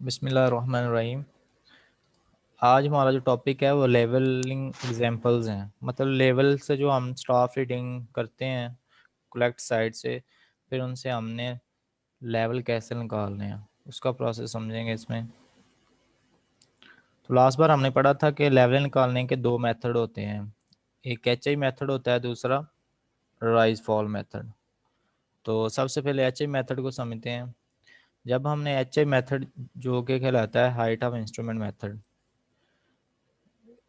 बिस्मिल्लाहिर्रहमानिर्रहीम। आज हमारा जो टॉपिक है वो लेवलिंग एग्जांपल्स हैं। मतलब लेवल से जो हम स्टाफ रीडिंग करते हैं कलेक्ट साइड से, फिर उनसे हमने लेवल कैसे निकालने हैं उसका प्रोसेस समझेंगे इसमें। तो लास्ट बार हमने पढ़ा था कि लेवल निकालने के दो मेथड होते हैं, एक एच आई मेथड होता है, दूसरा राइज फॉल मेथड। तो सबसे पहले एच आई मेथड को समझते हैं। जब हमने एच आई मेथड जो कि कहलाता है हाइट ऑफ इंस्ट्रूमेंट मेथड,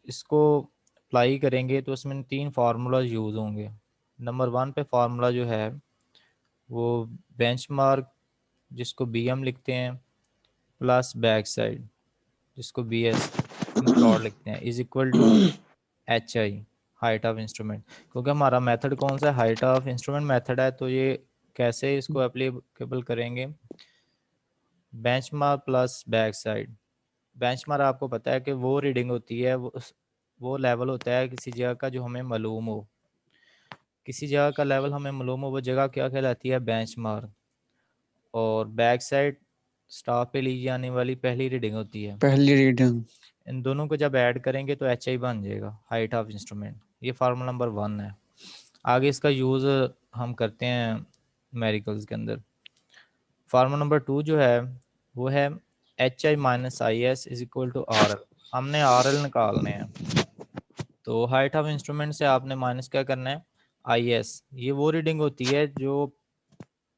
इसको अप्लाई करेंगे तो उसमें तीन फार्मूला यूज़ होंगे। नंबर वन पे फार्मूला जो है वो बेंचमार्क, जिसको बी एम लिखते हैं, प्लस बैक साइड, जिसको बी एस इन शॉर्ट लिखते हैं, is equal to H I, height of instrument. क्योंकि हमारा मेथड कौन सा हाइट ऑफ इंस्ट्रूमेंट मेथड है, तो ये कैसे इसको एप्लीकेबल करेंगे, benchmark plus back side. Benchmark आपको पता है कि वो रीडिंग होती है, वो लेवल होता है किसी जगह का जो हमें मालूम हो। किसी जगह का लेवल हमें मालूम हो, वो जगह क्या कहलाती है, बेंचमार्क। और बैक साइड स्टाफ पे ली जाने वाली पहली रीडिंग होती है। पहली रीडिंग। इन दोनों को जब ऐड करेंगे तो एच आई बन जाएगा, हाइट ऑफ इंस्ट्रूमेंट। ये फार्मूला नंबर वन है। आगे इसका यूज़ हम करते हैं मेरिकल्स के अंदर। फार्मूला नंबर टू जो है वो है H I minus I S is equal to R L. हमने आर एल निकालने हैं, तो हाइट ऑफ इंस्ट्रूमेंट से आपने माइनस क्या करना है, आई एस। ये वो रीडिंग होती है जो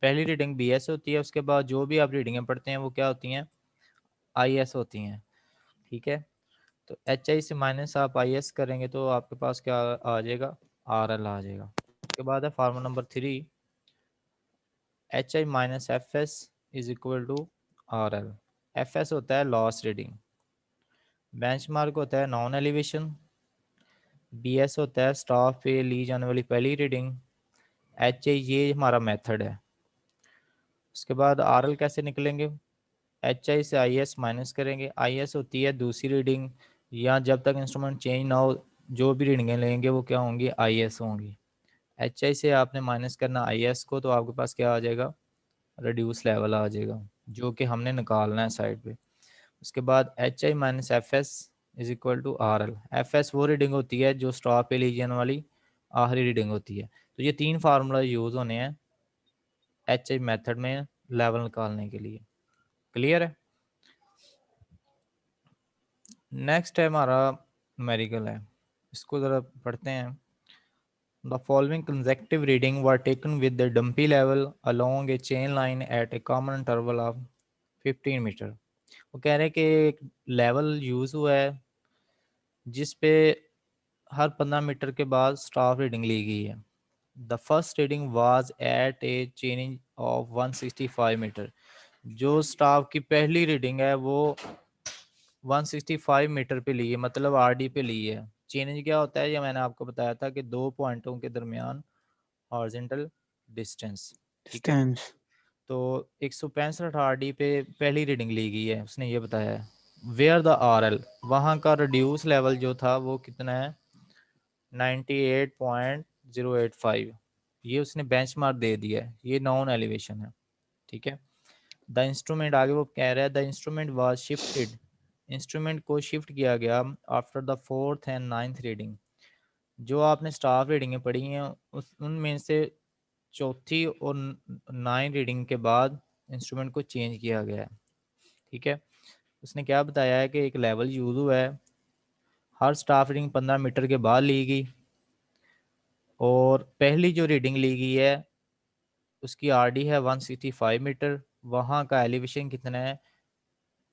पहली रीडिंग बी एस होती है, उसके बाद जो भी आप रीडिंगें पढ़ते हैं वो क्या होती हैं, आई एस होती हैं। ठीक है, तो एच आई से माइनस आप आई एस करेंगे तो आपके पास क्या आ जाएगा, आर एल आ जाएगा। उसके बाद है formula number three, H I minus F S is equal to R L. F S होता है लॉस रीडिंग, बेंचमार्क होता है नॉन एलिवेशन, बी एस होता है स्टाफ पे ली जाने वाली पहली रीडिंग, एच आई ये हमारा मेथड है। उसके बाद आर एल कैसे निकलेंगे, एच आई से आई एस माइनस करेंगे, आई एस होती है दूसरी रीडिंग, या जब तक इंस्ट्रूमेंट चेंज ना हो जो भी रीडिंगें लेंगे वो क्या होंगी, आई एस होंगी। एच आई से आपने माइनस करना आई एस को, तो आपके पास क्या आ जाएगा, रिड्यूस लेवल आ जाएगा, जो कि हमने निकालना है साइड पे। उसके बाद H I minus F S is equal to R L. F S वो रीडिंग होती है जो स्टॉप पे ली जाने वाली आखिरी रीडिंग होती है। तो ये तीन फार्मूला यूज़ होने हैं एच आई मेथड में लेवल निकालने के लिए। क्लियर है। नेक्स्ट है हमारा मेरिकल है, इसको ज़रा पढ़ते हैं। The following consecutive reading were taken with the dumpy level along a chain line at a common interval of 15 metre. वो कह रहे हैं कि एक लेवल यूज़ हुआ है जिस पे हर 15 मीटर के बाद स्टाफ रीडिंग ली गई है। The first reading was at a change of 165 metre. जो स्टाफ की पहली रीडिंग है वो 165 मीटर पे ली है, मतलब आरडी पे ली है। चेंज क्या होता है, ये मैंने आपको बताया था कि दो पॉइंटों के दरमियान हॉरिजॉन्टल डिस्टेंस। ठीक है, स्टैंड। तो 165 आरडी पे पहली रीडिंग ली गई है, उसने ये बताया है। वेयर द आर एल, वहाँ का रिड्यूस लेवल जो था वो कितना है, 98.085। ये उसने बेंचमार्क दे दिया है, ये नॉन एलिवेशन है। ठीक है, द इंस्ट्रूमेंट, आगे वो कह रहा है the instrument was shifted, instrument को शिफ्ट किया गया after the fourth and ninth reading. जो आपने स्टाफ रीडिंगें पढ़ी हैं उस उनमें से चौथी और नाइन रीडिंग के बाद इंस्ट्रूमेंट को चेंज किया गया है। ठीक है, उसने क्या बताया है कि एक लेवल यूज हुआ है, हर स्टाफ रीडिंग 15 मीटर के बाद ली गई, और पहली जो रीडिंग ली गई है उसकी आरडी है 165 मीटर। वहाँ का एलिवेशन कितना है,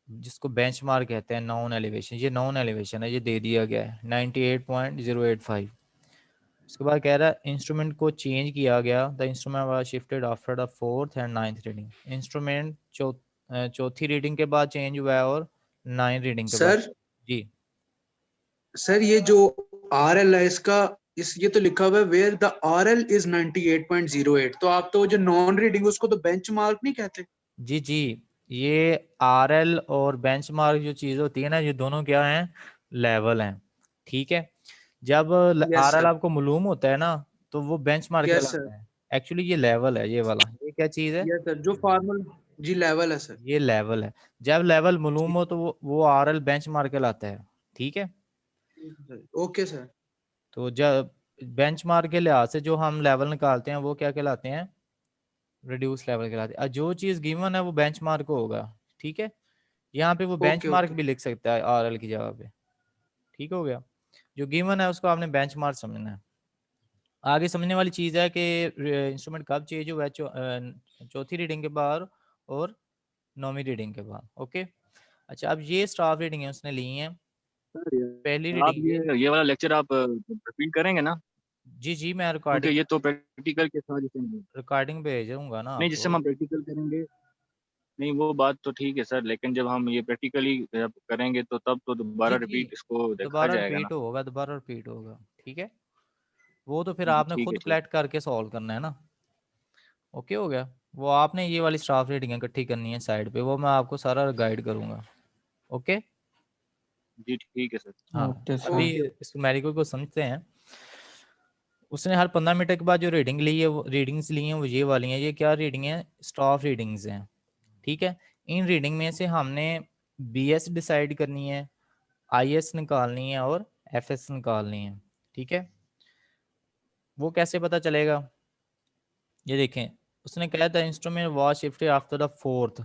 जिसको बेंचमार्क कहते हैं नॉन एलिवेशन, ये नॉन एलिवेशन है, ये दे दिया गया है 98.085। उसके बाद कह रहा है इंस्ट्रूमेंट को चेंज किया गया, the instrument was shifted after the fourth and ninth reading. Instrument चौथी रीडिंग के बाद चेंज हुआ है और नाइन रीडिंग के बाद। सर जी सर ये जो आर एल है इसका, इस ये तो लिखा हुआ है where the R L is 98.08। तो आप तो जो नॉन रीडिंग उसको तो बेंचमार्क नहीं कहते। जी जी, ये आर एल और बेंचमार्क जो चीज़ होती है ना, ये दोनों क्या हैं, लेवल हैं। ठीक है, जब यस आर एल सर। आपको मालूम होता है ना तो वो बेंचमार्क यस सर। कहलाता है। एक्चुअली ये लेवल है, ये वाला, ये क्या चीज़ है, यस सर, जो फार्मूला जी लेवल है सर। ये लेवल है। जब लेवल मालूम हो तो वो RL बेंचमार्क कहलाता है। ठीक है। Okay sir. तो जब बेंचमार्क के लिहाज से जो हम लेवल निकालते हैं वो क्या कहलाते हैं? रिड्यूस लेवल कहलाते हैं। जो चीज़ गिवन है वो बेंचमार्क होगा। ठीक है। यहाँ पे वो ओके बेंचमार्क ओके। भी लिख सकता है RL की जगह पे। ठीक हो गया। जो गिवन है उसको आपने बेंचमार्क समझना है। आगे समझने वाली चीज़ है कि इंस्ट्रूमेंट कब चेंज हुआ है, चौथी रीडिंग के बाद और नौवीं रीडिंग के बाद। ओके। अच्छा, अब ये स्टाफ रीडिंग है उसने ली है। पहली आप रीडिंग ये, ये वाला लेक्चर आप रिपीट करेंगे ना, जी जी मैं क्योंकि रिकॉर्डिंग ये तो प्रैक्टिकल के साथ जैसे रिकॉर्डिंग भेजूंगा ना नहीं, जिससे आपको। हम प्रैक्टिकल करेंगे। नहीं वो बात तो ठीक है सर, लेकिन जब हम ये प्रैक्टिकली करेंगे तो तब तो दोबारा जी जी, रिपीट इसको देखा दोबारा जाएगा ना। रिपीट होगा, दोबारा रिपीट होगा। ठीक है। वो तो फिर जी आपने ठीक है खुद ठीक। कलेक्ट करके सॉल्व करना है ना। ओके हो गया। वो आपने ये वाली स्टाफ रीडिंग इकट्ठी करनी है साइड पे, वो मैं आपको सारा गाइड करूंगा। ओके। जी ठीक है सर। हाँ। ओके अभी सर। ओके। इस मैरिको को समझते हैं। उसने हर 15 मिनट के बाद जो रीडिंग ली है, वो रीडिंग्स ली हैं वो ये वाली हैं। ये क्या रीडिंग है? स्टाफ रीडिंग्स हैं। ठीक है। इन रीडिंग में से हमने BS डिसाइड करनी है, IS निकालनी है और FS निकालनी है। ठीक है। वो कैसे पता चलेगा? ये देखें, उसने कहा था instrument was shifted after the fourth.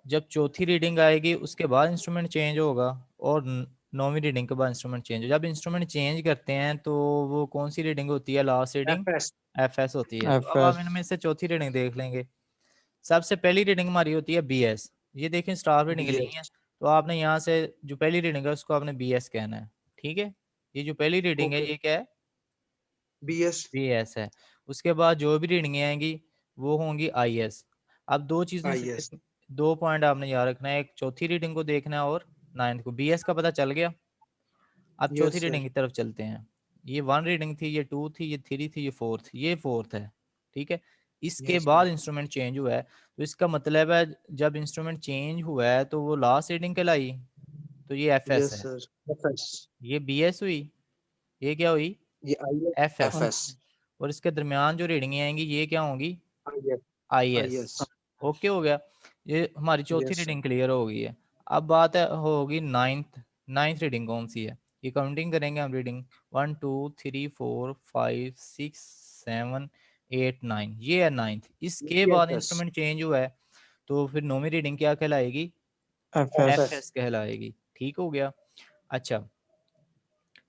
जब चौथी रीडिंग आएगी उसके बाद इंस्ट्रूमेंट चेंज होगा, और नौवीं रीडिंग के बाद इंस्ट्रूमेंट चेंज हो। जब इंस्ट्रूमेंट चेंज करते हैं तो वो कौन सी रीडिंग होती है? Last reading FS. FS होती है। तो अब FS। हम इनमें से चौथी रीडिंग देख लेंगे। सबसे पहली रीडिंग हमारी होती है BS। ये देखें स्टार रीडिंग ली है, बीएस। तो आपने यहाँ से जो पहली रीडिंग है उसको आपने BS कहना है। ठीक है। ये जो पहली रीडिंग है ओके। ये क्या है? बीएस। BS है। उसके बाद जो भी रीडिंगें आएंगी वो होंगी IS। अब दो चीज़ें आईएस। दो पॉइंट आपने याद रखना है, एक चौथी रीडिंग को देखना है और नाइन्थ को। BS का पता चल गया। अब चौथी यस रीडिंग सर। की तरफ चलते हैं। ये 1 रीडिंग थी, ये 2 थी, ये 3 थी, ये फोर्थ है। ठीक है। इसके यस बाद सर। इंस्ट्रूमेंट चेंज हुआ है, तो इसका मतलब है जब इंस्ट्रूमेंट चेंज हुआ है तो वो लास्ट रीडिंग कहलाई, तो ये FS यस है। सर। एफएस। ये BS हुई, ये क्या हुई? ये आईएस। FS। एफएस। और इसके दरमियान जो रीडिंगें आएंगी ये क्या होंगी? आईएस। IS। आईएस। ओके हो गया। ये हमारी चौथी यस सर। रीडिंग क्लियर हो गई है। अब बात है होगी नाइन्थ। नाइन्थ रीडिंग कौन सी है? ये काउंटिंग करेंगे हम। रीडिंग 1 2 3 4 5 6 7 8 9, ये है नाइन्थ। इसके बाद यस। इंस्ट्रूमेंट चेंज हुआ है, तो फिर नौवीं रीडिंग क्या कहलाएगी? FS। एफएस। FS कहलाएगी। ठीक हो गया। अच्छा,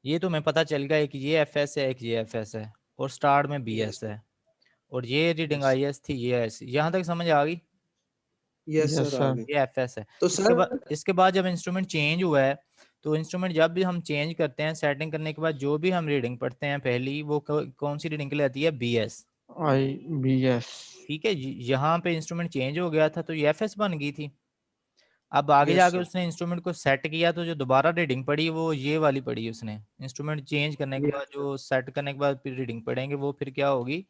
ये तो मैं पता चल गया एक ये FS है, एक ये FS है, और स्टार्ट में यस। BS है, और ये रीडिंग यस। IS थी, ये IS। यहाँ तक समझ आ गई? Yes yes sir sir. आगे। ये FS है। तो इसके बाद सर। जब इंस्ट्रूमेंट चेंज हुआ है, तो इंस्ट्रूमेंट जब भी हम चेंज करते हैं सेटिंग करने के बाद जो भी हम रीडिंग पढ़ते हैं पहली, वो कौन सी रीडिंग के लिए आती है? BS। IBS। ठीक है। यहाँ पे इंस्ट्रूमेंट चेंज हो गया था तो ये FS बन गई थी। अब आगे यस जाके सर। उसने इंस्ट्रूमेंट को सेट किया, तो जो दोबारा रीडिंग पड़ी वो ये वाली पड़ी उसने। इंस्ट्रूमेंट चेंज करने के बाद यस सर। जो सेट करने के बाद फिर रीडिंग पढ़ेंगे वो फिर क्या होगी?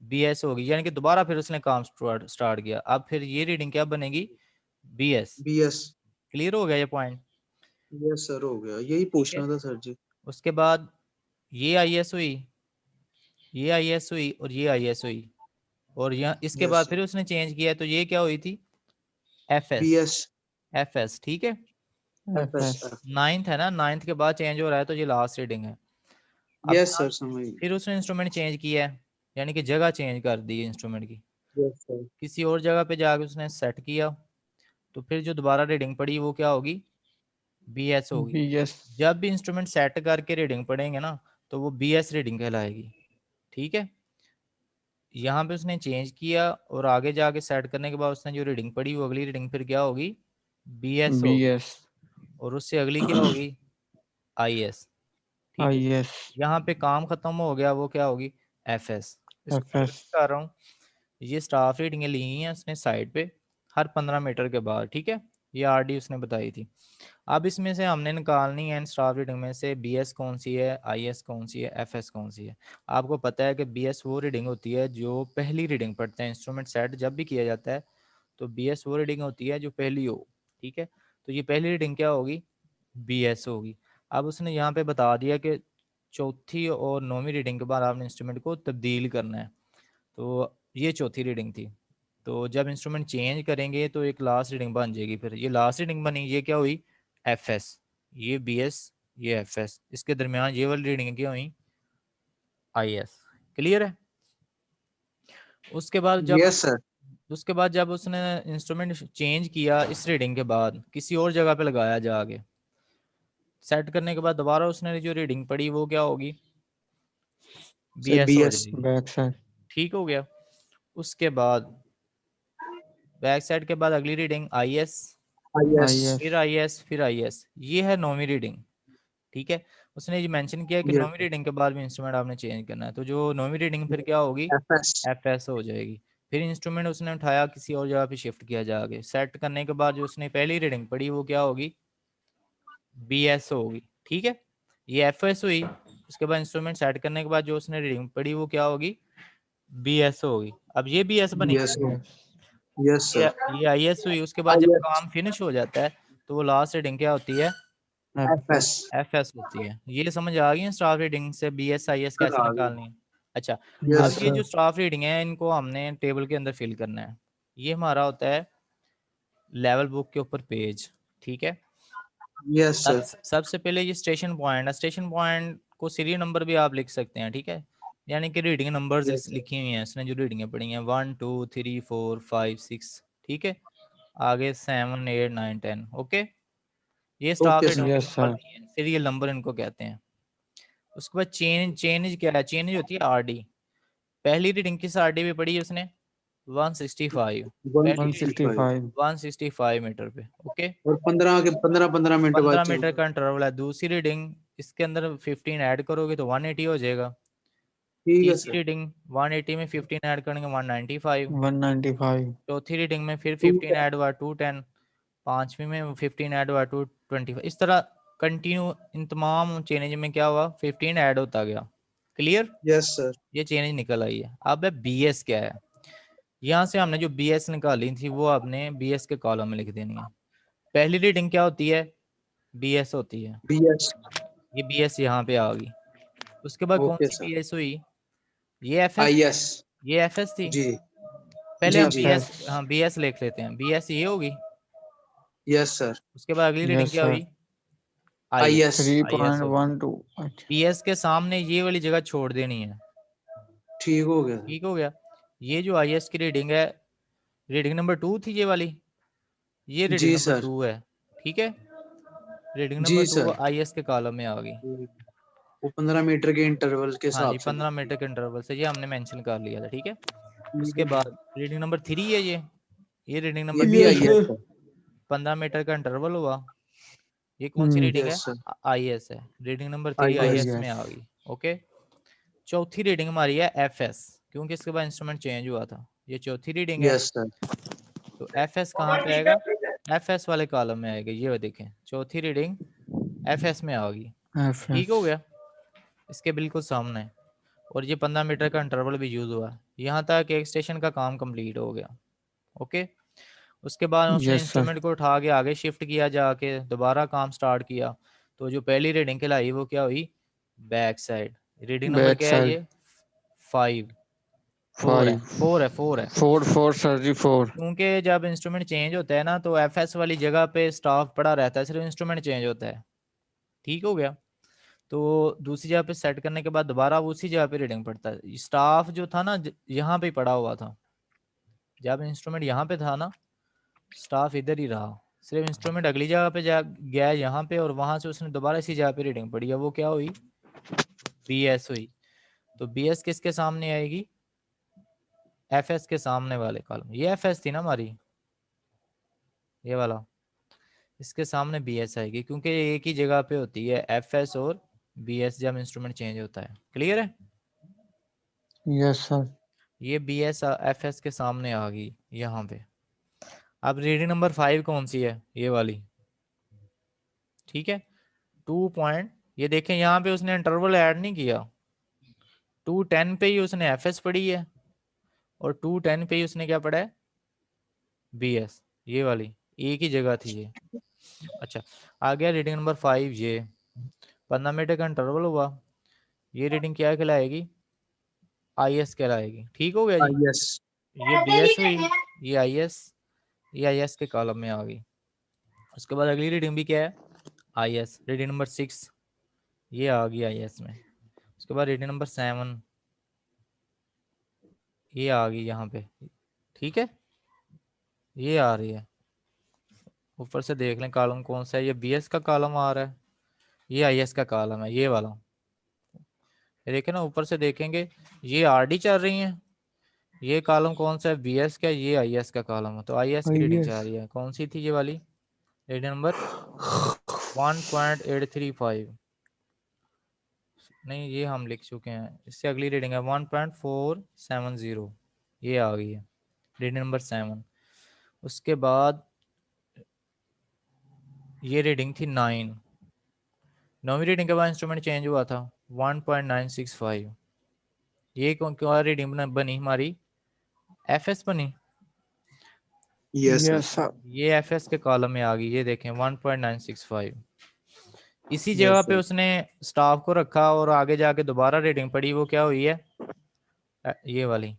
BS होगी। यानी कि दोबारा फिर उसने काम स्टार्ट किया। अब फिर ये रीडिंग क्या बनेगी? BS। बीएस। क्लियर हो गया ये पॉइंट? यस सर हो गया, यही ठीक है। पूछना था सर जी। उसके बाद ये IS हुई, ये IS हुई, और ये IS हुई, और यहाँ इसके यस बाद सर। फिर उसने चेंज किया तो ये क्या हुई थी? FS। बीएस। FS। ठीक है। एफएस। FS। नाइन्थ है ना, नाइन्थ के बाद चेंज हो रहा है तो ये लास्ट रीडिंग है। अब यस सर समझ गए। फिर उसने इंस्ट्रूमेंट चेंज किया है, यानी कि जगह चेंज कर दी इंस्ट्रूमेंट की। Yes sir. किसी और जगह पे जाके उसने सेट किया, तो फिर जो दोबारा रीडिंग पड़ी वो क्या होगी? BS होगी। BS। जब भी इंस्ट्रूमेंट सेट करके रीडिंग पढ़ेंगे ना, तो वो BS रीडिंग कहलाएगी। ठीक है। यहाँ पे उसने चेंज किया और आगे जाके सेट करने के बाद उसने जो रीडिंग पढ़ी वो अगली रीडिंग फिर क्या होगी? BS होगी। BS। और उससे अगली क्या होगी? IS। ठीक है। IS। यहाँ पे काम खत्म हो गया, वो क्या होगी? FS। इसको मैं FS। रिपीट कर रहा हूँ। ये स्टाफ रीडिंगें ली हैं उसने साइड पे हर 15 मीटर के बाद। ठीक है। ये RD उसने बताई थी। अब इसमें से हमने निकालनी है स्टाफ रीडिंग में से BS कौन सी है, IS कौन सी है, FS कौन सी है। आपको पता है कि BS वो रीडिंग होती है जो पहली रीडिंग पढ़ते हैं। इंस्ट्रूमेंट सेट जब भी किया जाता है तो BS वो रीडिंग होती है जो पहली हो। ठीक है। तो ये पहली रीडिंग क्या होगी? BS होगी। अब उसने यहाँ पे बता दिया कि चौथी और नौवीं रीडिंग के बाद आपने इंस्ट्रूमेंट को तब्दील करना है। तो ये चौथी रीडिंग थी, तो जब इंस्ट्रूमेंट चेंज करेंगे तो एक लास्ट रीडिंग बन जाएगी, फिर ये लास्ट रीडिंग बनी, ये क्या हुई FS, ये BS, ये FS, इसके दरमियान ये वाली रीडिंग क्या हुई IS। क्लियर है? उसके बाद जब यस सर। उसके बाद जब उसने इंस्ट्रूमेंट चेंज किया इस रीडिंग के बाद किसी और जगह पे लगाया जाके, सेट करने के बाद दोबारा उसने जो रीडिंग पड़ी वो क्या होगी BS हो BS जाएगी। Back side. ठीक हो गया। उसके बाद बैक साइड के बाद अगली रीडिंग IS, IS। फिर IS, फिर IS, ये है 9वीं रीडिंग। ठीक है, उसने ये मेंशन किया कि 9वीं रीडिंग के बाद भी इंस्ट्रूमेंट आपने चेंज करना है, तो जो 9वीं रीडिंग फिर क्या होगी FS। FS हो जाएगी। फिर इंस्ट्रूमेंट उसने उठाया किसी और जगह पे शिफ्ट किया जाके, सेट करने के बाद जो उसने पहली रीडिंग पड़ी वो क्या होगी BS होगी। ठीक है, ये FS हुई। उसके बाद इंस्ट्रूमेंट सेट करने के बाद जो उसने रीडिंग पड़ी वो क्या होगी BS होगी। अब ये BS बनी, BS। यस ये सर। IS हुई। उसके बाद जब IS। काम फिनिश हो जाता है तो वो लास्ट रीडिंग क्या होती है FS। FS होती है। ये समझ आ गई है स्टाफ रीडिंग से BS IS कैसे निकालनी है? अच्छा, अब यस ये सर। जो स्टाफ रीडिंग है इनको हमने टेबल के अंदर फिल करना है। ये हमारा होता है लेवल बुक के ऊपर पेज। ठीक है, यस सर। सबसे पहले ये स्टेशन पॉइंट है। स्टेशन पॉइंट को सीरियल नंबर भी आप लिख सकते हैं। ठीक है, यानी कि रीडिंग नंबर्स लिखी हुई हैं इसने जो रीडिंगें पढ़ी हैं 1 2 3 4 5 6। ठीक है, आगे 7 8 9 10। ओके, ये staff okay reading sir. Yes sir. Serial number इनको कहते हैं। उसके बाद चेंज क्या है? चेंज होती है RD। पहली रीडिंग किस RD पे पड़ी है उसने 165, पहली रीडिंग 165। 165 मीटर पे। ओके, और 15 मिनट बाद 15 चेंज। मीटर का इंटरवल है। दूसरी रीडिंग इसके अंदर 15 ऐड करोगे तो 180 हो जाएगा। ठीक है तीसरी सर। रीडिंग 180 में 15 ऐड करेंगे 195। 195। चौथी रीडिंग में फिर 15 ऐड हुआ 210। पांचवी में 15 ऐड हुआ 225। इस तरह कंटिन्यू इन तमाम चेंज में क्या हुआ 15 ऐड होता गया। क्लियर? Yes sir. ये चेंज निकल आई है। अब BS क्या है? यहाँ से हमने जो BS निकाली थी वो आपने BS के कॉलम में लिख देनी है। पहली रीडिंग क्या होती है BS होती है। BS। ये BS यहाँ पे आ गई। उसके बाद कौन ओके सी सर। BS हुई? ये FS, IS। ये FS थी। जी। पहले जी हम जी। BS, FS। हाँ BS लिख लेते हैं। BS ये होगी। Yes sir. उसके बाद अगली रीडिंग यस क्या सर। हुई IS, IS। IS होगी। 3.12। BS के सामने ये वाली जगह छोड़ देनी है। ठीक हो गया। ठीक हो गया। ये जो IS की रीडिंग है, रीडिंग नंबर 2 थी ये वाली, ये रीडिंग जी नंबर सर। 2 है। ठीक है, रीडिंग जी नंबर 2 सर। IS के कॉलम में आ गई। वो 15 मीटर के इंटरवल के हाँ जी, हिसाब से। 15 मीटर के इंटरवल से, ये हमने मेंशन कर लिया था। ठीक है, उसके ठीक है बाद सर। रीडिंग नंबर 3 है ये रीडिंग ये नंबर भी 3 यस है। IS sir. है। 15 मीटर का इंटरवल हुआ। ये कौन सी रीडिंग है? Yes sir. IS है। Reading number 3 IS। IS में आ गई। ओके, चौथी रीडिंग हमारी है FS, क्योंकि इसके बाद इंस्ट्रूमेंट चेंज हुआ था। ये चौथी रीडिंग है। Yes sir. तो FS कहाँ पे आएगा? FS वाले कॉलम में आएगा। ये देखें, चौथी रीडिंग FS में आ गई। ठीक हो FS। गया, इसके बिल्कुल सामने। और ये 15 मीटर का इंटरवल भी यूज हुआ। यहाँ तक एक स्टेशन का काम कंप्लीट हो गया। ओके, उसके बाद उसने यस सर। इंस्ट्रूमेंट को उठा के आगे शिफ्ट किया, जाके दोबारा काम स्टार्ट किया। तो जो पहली रीडिंग कहलाई वो क्या हुई back side. Reading number back क्या है? साइड ये 5 4 है। 5। 4 है, 4 है। 4 सर जी 4। क्योंकि जब इंस्ट्रूमेंट चेंज होता है ना तो FS वाली जगह पे स्टाफ पड़ा रहता है, सिर्फ इंस्ट्रूमेंट चेंज होता है। ठीक हो गया। तो दूसरी जगह पे सेट करने के बाद दोबारा वो उसी जगह पे रीडिंग पड़ता है। स्टाफ जो था ना यहाँ पे पड़ा हुआ था, जब इंस्ट्रूमेंट यहाँ पे था ना स्टाफ इधर ही रहा। सिर्फ इंस्ट्रूमेंट अगली जगह पे जा गया यहाँ पे, और वहां से उसने दोबारा इसी जगह पे रीडिंग पड़ी है। वो क्या हुई BS हुई। तो BS किसके सामने आएगी? FS के सामने वाले कॉलम। ये FS थी ना हमारी, ये वाला, इसके सामने BS आएगी, क्योंकि एक ही जगह पे होती है FS और BS जब इंस्ट्रूमेंट चेंज होता है। क्लियर है? Yes sir. ये BS FS के सामने आ गई यहाँ पे। अब रीडिंग नंबर 5 कौन सी है? ये वाली। ठीक है, 2 पॉइंट, ये देखें यहाँ पे उसने इंटरवल ऐड नहीं किया। 210 पे ही उसने FS पढ़ी है और 210 पे ही उसने क्या पढ़ा है BS। ये वाली एक ही जगह थी ये। अच्छा, आ गया रीडिंग नंबर 5। ये 15 मिनट का इंटरवल हुआ। ये रीडिंग क्या कहलाएगी? IS कहलाएगी। ठीक हो गया जी। IS। ये BS हुई। ये आई एस के कॉलम में आ गई। उसके बाद अगली रीडिंग भी क्या है, आई एस, रीडिंग नंबर 6 ये आ गई आई एस में। उसके बाद रीडिंग नंबर 7 ये आ गई यहाँ पे, ठीक है, ये आ रही है। ऊपर से देख लें कॉलम कौन सा है, ये बी एस का कॉलम आ रहा है, ये आई एस का कॉलम है, ये वाला। ये देखें ना, ऊपर से देखेंगे ये आर डी चल रही है, ये कॉलम कौन सा है, बी एस का, ये आई एस का कॉलम है। तो आई एस की रीडिंग जा yes, रही है, कौन सी थी ये वाली, रीडिंग नंबर 1.835, नहीं ये हम लिख चुके हैं। इससे अगली रीडिंग है 1.470, ये आ गई है रीडिंग नंबर 7। उसके बाद ये रीडिंग थी 9, 9वीं रीडिंग के बाद इंस्ट्रूमेंट चेंज हुआ था 1.965, ये क्या रीडिंग बनी हमारी, एफ एस बनी, यस yes, सर, sir. ये एफ एस के कॉलम में आ गई, ये देखें 1.965। इसी जगह यस पे सर, उसने स्टाफ को रखा और आगे जाके दोबारा रीडिंग पड़ी, वो क्या हुई है, ये वाली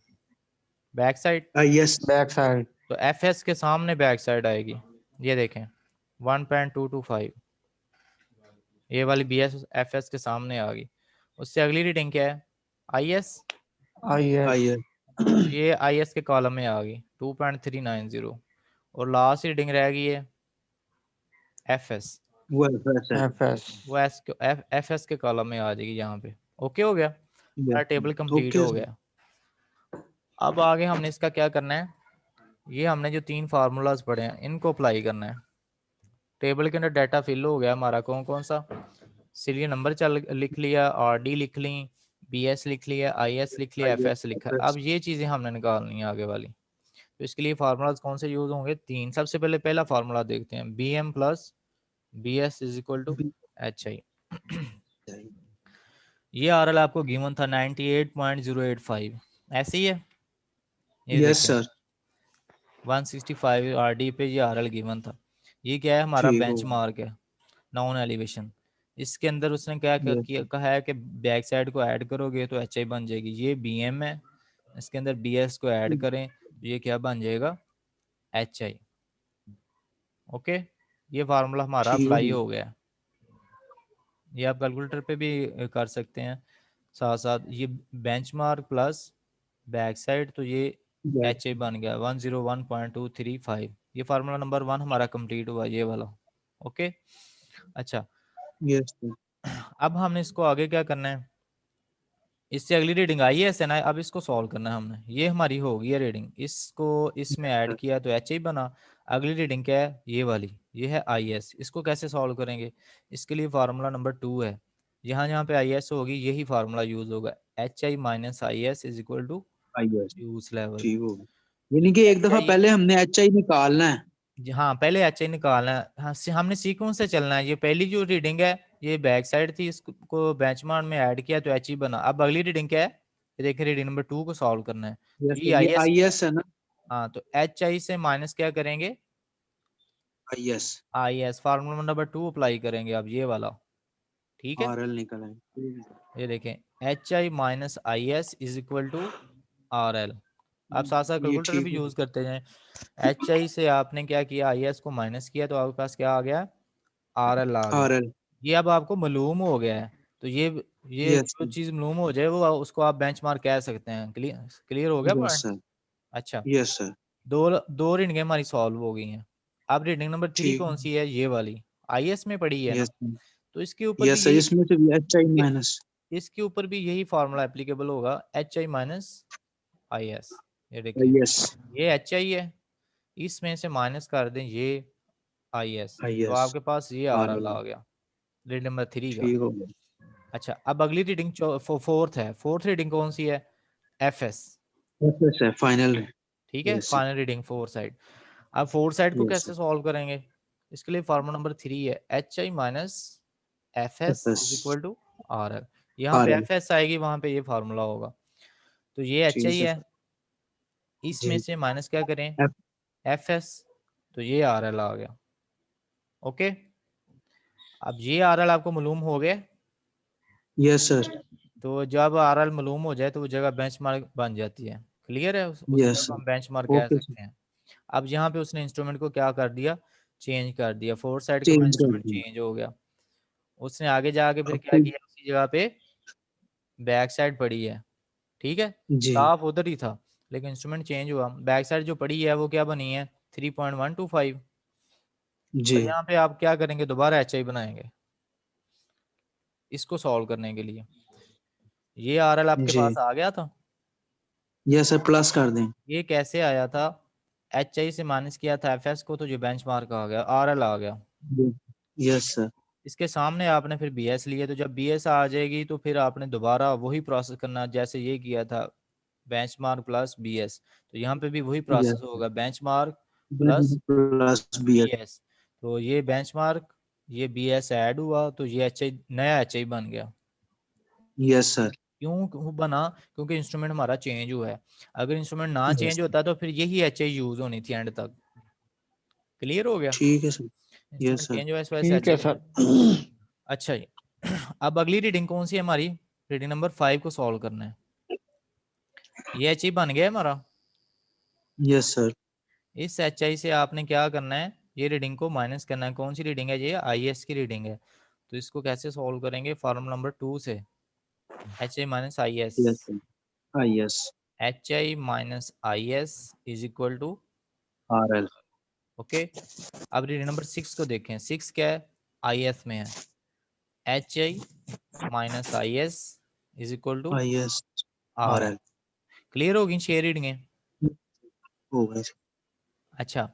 back side. Yes Back side. तो एफ एस के सामने बैक साइड आएगी, ये देखें 1.225, ये वाली बी एस एफ एस के सामने आ गई। उससे अगली रीडिंग क्या है, आई एस, Yes. यस ये आई एस के कॉलम में आ गई 2.390। और लास्ट रीडिंग रह गई है एफ एस, वो एफ है, FS. वो एफ एस के कॉलम में आ जाएगी यहाँ पे। ओके हो गया, हमारा टेबल कंप्लीट ओके हो सर, गया। अब आगे हमने इसका क्या करना है, ये हमने जो 3 फार्मूलाज पढ़े हैं इनको अप्लाई करना है। टेबल के अंदर डाटा फिल हो गया हमारा, कौन कौन सा, सीरियल नंबर चल लिख लिया, आर डी लिख ली, बी एस लिख लिया, आई एस लिख लिया, एफ एस लिखा। अब ये चीज़ें हमने निकालनी है आगे वाली। तो इसके लिए फार्मूलाज कौन से यूज होंगे, 3। सबसे पहले पहला फार्मूला देखते हैं, B M plus B S is equal to H I. ये आर एल आपको गिवन था 98.085, ऐसे ही है, ये यस देखें सर, 165 आर डी पे ये आर एल गिवन था। ये क्या है, हमारा ठीक हो, बेंचमार्क है, नॉन एलिवेशन। इसके अंदर उसने क्या किया, यस कहा है कि बैक साइड को ऐड करोगे तो एच आई बन जाएगी, ये बी एम है, इसके अंदर बी एस को ऐड करें तो ये क्या बन जाएगा, एच आई। ओके, ये फार्मूला हमारा ठीक अप्लाई हो, हो गया। ये आप कैलकुलेटर पे भी कर सकते हैं साथ साथ। ये बेंचमार्क प्लस बैक साइड, तो ये एच आई बन गया 101.235। ये फार्मूला नंबर 1 हमारा कंप्लीट हुआ, ये वाला। ओके, अच्छा, यस सर, अब हमने इसको आगे क्या करना है, इससे अगली रीडिंग आई है SNI, अब इसको सॉल्व करना है हमने। ये हमारी हो गई है रीडिंग, इसको इसमें ऐड किया तो एच आई बना। अगली रीडिंग क्या है, ये वाली, ये है आई एस। इसको कैसे सॉल्व करेंगे, इसके लिए फार्मूला नंबर 2 है, यहाँ जहाँ पे आई एस होगी यही फार्मूला यूज होगा, H I minus I S is equal to yes use level. ठीक हो, यानी कि एक एच दफा आई, पहले हमने एच आई निकालना है। हाँ पहले एच आई निकालना है, हाँ हमने सीक्वेंस से चलना है। ये पहली जो रीडिंग है ये बैक साइड थी, इसको बेंचमार्क में ऐड किया तो एच ई बना। अब अगली रीडिंग क्या है, ये देखिए रीडिंग नंबर 2 को सॉल्व करना है। यस ये सर, आई ये एस, आई एस है ना, हाँ तो एच आई से माइनस क्या करेंगे, I S, I S, formula number 2 apply करेंगे अब ये वाला, ठीक है। आर एल निकल आए, ये देखें H I minus I S is equal to R L. आप साथ साथ ये कैलकुलेटर ठीक भी हो, यूज करते जाएं। एच आई से आपने क्या किया, आई एस को माइनस किया तो आपके पास क्या आ गया, आर एल आ गया। आर एल, ये अब आपको मालूम हो गया है, तो ये यस जो चीज़ मालूम हो जाए वो उसको आप बेंचमार्क कह सकते हैं। क्लियर क्लियर हो गया यस पॉइंट। सर, अच्छा, यस सर, दो दो रीडिंगें हमारी सॉल्व हो गई हैं। अब रीडिंग नंबर 3 ठीक, कौन सी है, ये वाली, आई एस में पड़ी है ना, यस सर, तो इसके ऊपर भी यस सर, यही, इसमें से एच आई माइनस, इसके ऊपर भी यही फार्मूला एप्लीकेबल होगा, H I minus I S. ये देखें यस, ये एच आई है, इसमें से माइनस कर दें ये आई एस, आई तो एस, आपके पास ये आर आर एल एल, आ गया रीडिंग नंबर 3 का। ठीक हो गया, अच्छा, अब अगली रीडिंग फोर्थ है, फोर्थ रीडिंग कौन सी है, एफ एस, एफ एस है फाइनल, ठीक है, yes sir, final reading foresight. अब फोर साइड को यस सर, कैसे सॉल्व करेंगे, इसके लिए फार्मूला नंबर 3 है, H I minus F F S S, is equal to R L. यहाँ आर पे एल, एफ एस आएगी, वहां पे ये फार्मूला होगा। तो ये एच आई ठीक है, है, इसमें जी, से माइनस क्या करें, एफ, एफ एस, तो ये आर एल आ गया। ओके, अब ये आर एल आपको मालूम हो गया, यस सर, तो जब आरएल मालूम हो जाए तो वो जगह बेंचमार्क बन जाती है। क्लियर है, उस यस जगह को सर, हम बेंचमार्क कह ओके सर, सकते हैं। अब यहाँ पे उसने इंस्ट्रूमेंट को क्या कर दिया, चेंज कर दिया, फोर साइड का चेंज कर इंस्ट्रूमेंट दी। चेंज हो गया। उसने आगे जाके फिर अब क्या फिर किया, उसी जगह पे बैक साइड पड़ी है, ठीक है, जी स्टाफ उधर ही था लेकिन इंस्ट्रूमेंट चेंज हुआ, बैक साइड जो पड़ी है वो क्या बनी है 3.125। जी तो यहाँ पे आप क्या करेंगे, दोबारा एच आई बनाएंगे इसको सॉल्व करने के लिए। ये आर एल आपके जी, पास आ गया था, ये सर प्लस कर दें। ये कैसे आया था, एच आई से माइनस किया था एफ एस को, तो जो बेंच मार्क आ गया, आर एल आ गया। Yes sir. इसके सामने आपने फिर बी एस लिए, तो जब बी एस आ जाएगी तो फिर आपने दोबारा वही प्रोसेस करना जैसे ये किया था, benchmark plus B S. तो यहाँ पे भी वही प्रोसेस यस होगा, benchmark plus plus B B S. S. तो ये बेंच मार्क, ये बी एस ऐड हुआ, तो ये एच आई, नया एच आई बन गया। Yes sir. क्यों बना, क्योंकि इंस्ट्रूमेंट हमारा चेंज हुआ है। अगर इंस्ट्रूमेंट ना यस चेंज होता तो फिर यही एच आई यूज होनी थी एंड तक। क्लियर हो गया, ठीक है sir. Yes instrument sir. Change हुआ इस वजह से ठीक एच है आई बना। सर। अच्छा जी, अब अगली रीडिंग कौन सी है हमारी, रीडिंग नंबर 5 को सॉल्व करना है। ये एच आई बन गया हमारा। Yes sir. इस एच आई से आपने क्या करना है, ये रीडिंग को माइनस करना है। कौन सी रीडिंग है, ये आई एस की रीडिंग है। तो इसको कैसे सॉल्व करेंगे, फॉर्मूला नंबर 2 से, H I minus I S, yes sir. Yes H I minus I S is equal to, R L. Okay. अब रीडिंग नंबर 6 को देखें, 6 क्या है, आई एस में है, H I minus I S is equal to I S R R L. L clear होगी 6 रीडिंगें। हो गए। अच्छा,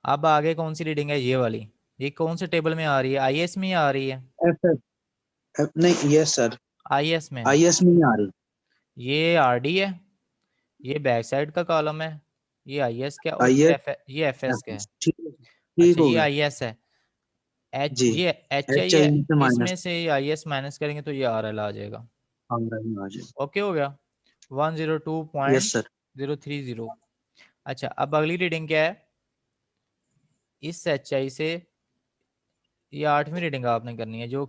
अब आगे कौन सी रीडिंग है, ये वाली, ये कौन से टेबल में आ रही है, आई एस में ही आ रही है, एफ एफ नहीं, यस सर, आई एस में है। आई एस में नहीं आ रही। ये आर डी है, ये बैक साइड का कॉलम है, ये आई एस का, और आई एस ये एफ एस एफ का है। एस, ठीक है, ठीक अच्छा, हो ये गया। आई एस है, एच, जी ये एच आई एच है, आई में से इसमें माइनस से आई एस माइनस करेंगे तो ये आर एल आ जाएगा। आर एल आ जाए। ओके हो गया, यस सर। 102.030। अच्छा, अब अगली रीडिंग क्या है, इस एच आई से, ये 8वीं रीडिंग आपने करनी है जो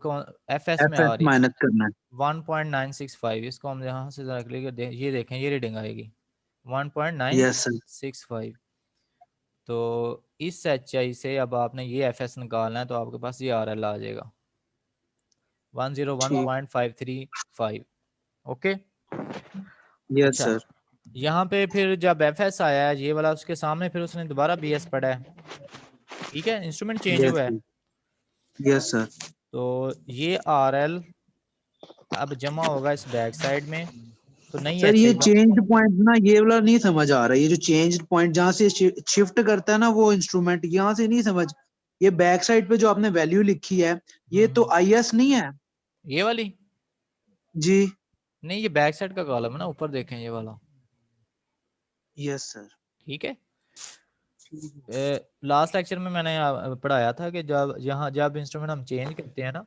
एफ एस में एफ आ एस रही है, माइनस करना है। 1.965। इसको हम यहाँ से जरा क्लिक कर ये देखें, ये रीडिंग आएगी यस सर। 1.965। तो इस एच आई से अब आपने ये एफ एस निकालना है, तो आपके पास ये आर एल आ जाएगा ठीक। 101.535। ओके। यस अच्छा, सर। यहाँ पे फिर जब एफ एस आया है ये वाला, उसके सामने फिर उसने दोबारा बी एस पढ़ा है, ठीक है, इंस्ट्रूमेंट चेंज यस हुआ है। सर। Yes sir. तो ये आर एल अब जमा होगा इस बैक साइड में, तो नई सर एच ये आई चेंज पॉइंट ना, ये वाला नहीं समझ आ रहा, ये जो चेंज पॉइंट जहाँ से शिफ्ट करता है ना वो इंस्ट्रूमेंट, यहाँ से नहीं समझ। ये बैक साइड पे जो आपने वैल्यू लिखी है, ये तो आई एस नहीं है। ये वाली, जी नहीं ये बैक साइड का कॉलम है ना, ऊपर देखें ये वाला, यस सर। ठीक है। लास्ट लेक्चर में मैंने पढ़ाया था कि जब इंस्ट्रूमेंट हम चेंज करते हैं ना,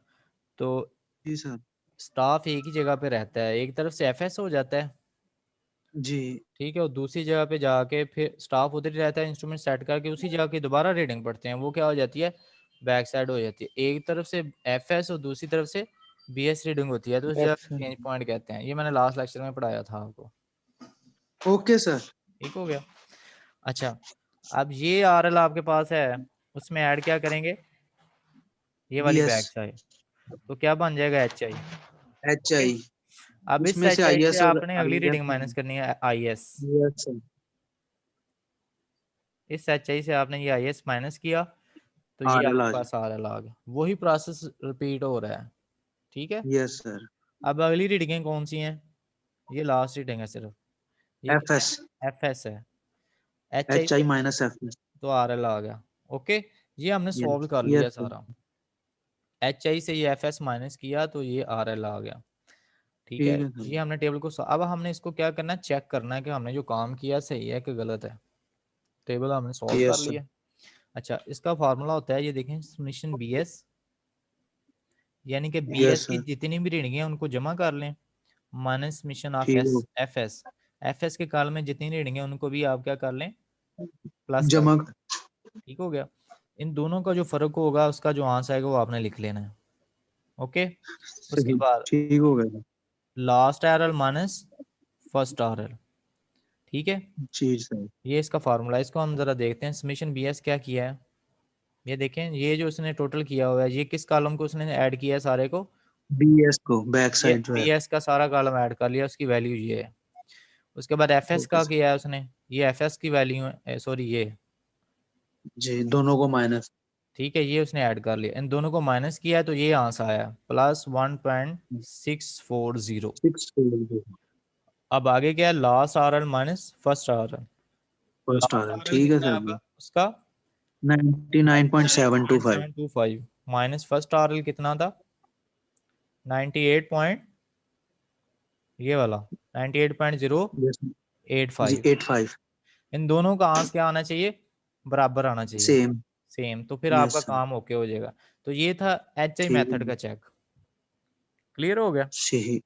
तो जी सर। स्टाफ एक ही जगह पे रहता है, एक तरफ से एफएस हो जाता है, जी ठीक है, और दूसरी जगह पे जाके फिर स्टाफ उधर ही रहता है, इंस्ट्रूमेंट सेट करके उसी जगह की दोबारा रीडिंग पढ़ते हैं, वो क्या हो जाती है, बैक साइड हो जाती है। एक तरफ से एफएस और दूसरी तरफ से बीएस रीडिंग होती है, तो उस जगह चेंज पॉइंट कहते हैं। ये मैंने लास्ट लेक्चर में पढ़ाया था आपको, ओके सर। ठीक हो गया। अच्छा, अब ये आरएल आपके पास है, उसमें ऐड क्या करेंगे, ये बी वाली एस बैक साइड, तो क्या बन जाएगा एच आई। एच ओके, आई, अब इस उसमें से एच आई आई से एस और आपने अगली आई एस। रीडिंग माइनस करनी है आई एस। Yes sir. इस एच आई से आपने ये आई एस माइनस किया, तो ये आर एल आपके आ पास आर एल आ गया, वही प्रोसेस रिपीट हो रहा है, ठीक है। जाए। Yes sir. अब अगली रीडिंगें कौन सी हैं, ये लास्ट रीडिंग है सिर्फ, ये एफ क्या एस है, एफ एस है, एच आई एच आई से माइनस एफ एस। तो आर एल आ गया। ओके, ये हमने सॉल्व यस कर लिया यस सर। सारा, एच आई से ये एफ एस माइनस किया तो ये आर एल आ गया, ठीक है। ठीक है सर। ये हमने टेबल को अब हमने इसको क्या करना है, चेक करना है कि हमने जो काम किया सही है कि गलत है। टेबल हमने सॉल्व कर यस सर। लिया। अच्छा, इसका फार्मूला होता है, ये देखें, समेशन बी एस, यानी कि बी एस यस की सर। जितनी भी रीडिंग है उनको जमा कर लें, माइनस समेशन ऑफ ठीक एस हो, एफ एस, एफ एस के कॉलम में जितनी रीडिंग है उनको भी आप क्या कर लें, प्लस कर जमा। लें, ठीक हो गया। इन दोनों का जो फर्क होगा उसका जो आंसर आएगा वो आपने लिख लेना है। ओके, उसके सही, बाद ठीक हो गया। Last R L minus first R L, ठीक है, जी सर। ये इसका फार्मूला, इसको हम जरा देखते हैं। समीशन BS क्या किया है, ये देखें, ये जो उसने टोटल किया हुआ है, ये किस कॉलम को उसने ऐड किया है, सारे को, BS को बैक ये साइड जो है। BS का सारा कॉलम ऐड कर लिया, उसकी वैल्यू ये है। उसके बाद FS ओके का सर। किया है उसने, ये FS की वैल्यू है, सॉरी ये, जी दोनों को माइनस। ठीक है, ये उसने ऐड कर लिया, इन दोनों को माइनस किया है, तो ये आंसर आया +1.640। 6 अब आगे क्या है, last RL minus first RL। First आ लास्ट रहा है, RL ठीक है कितना है सर जी। अब उसका, 99.725। 725 माइनस फर्स्ट RL कितना था, 98 पॉइंट, ये वाला 98.085। जी 85 इन दोनों का आंसर क्या आना चाहिए, बराबर आना चाहिए, सेम। सेम, तो फिर यस आपका सर। काम ओके हो जाएगा। तो ये था HI ठीक मेथड है का चेक, क्लियर हो गया। सही।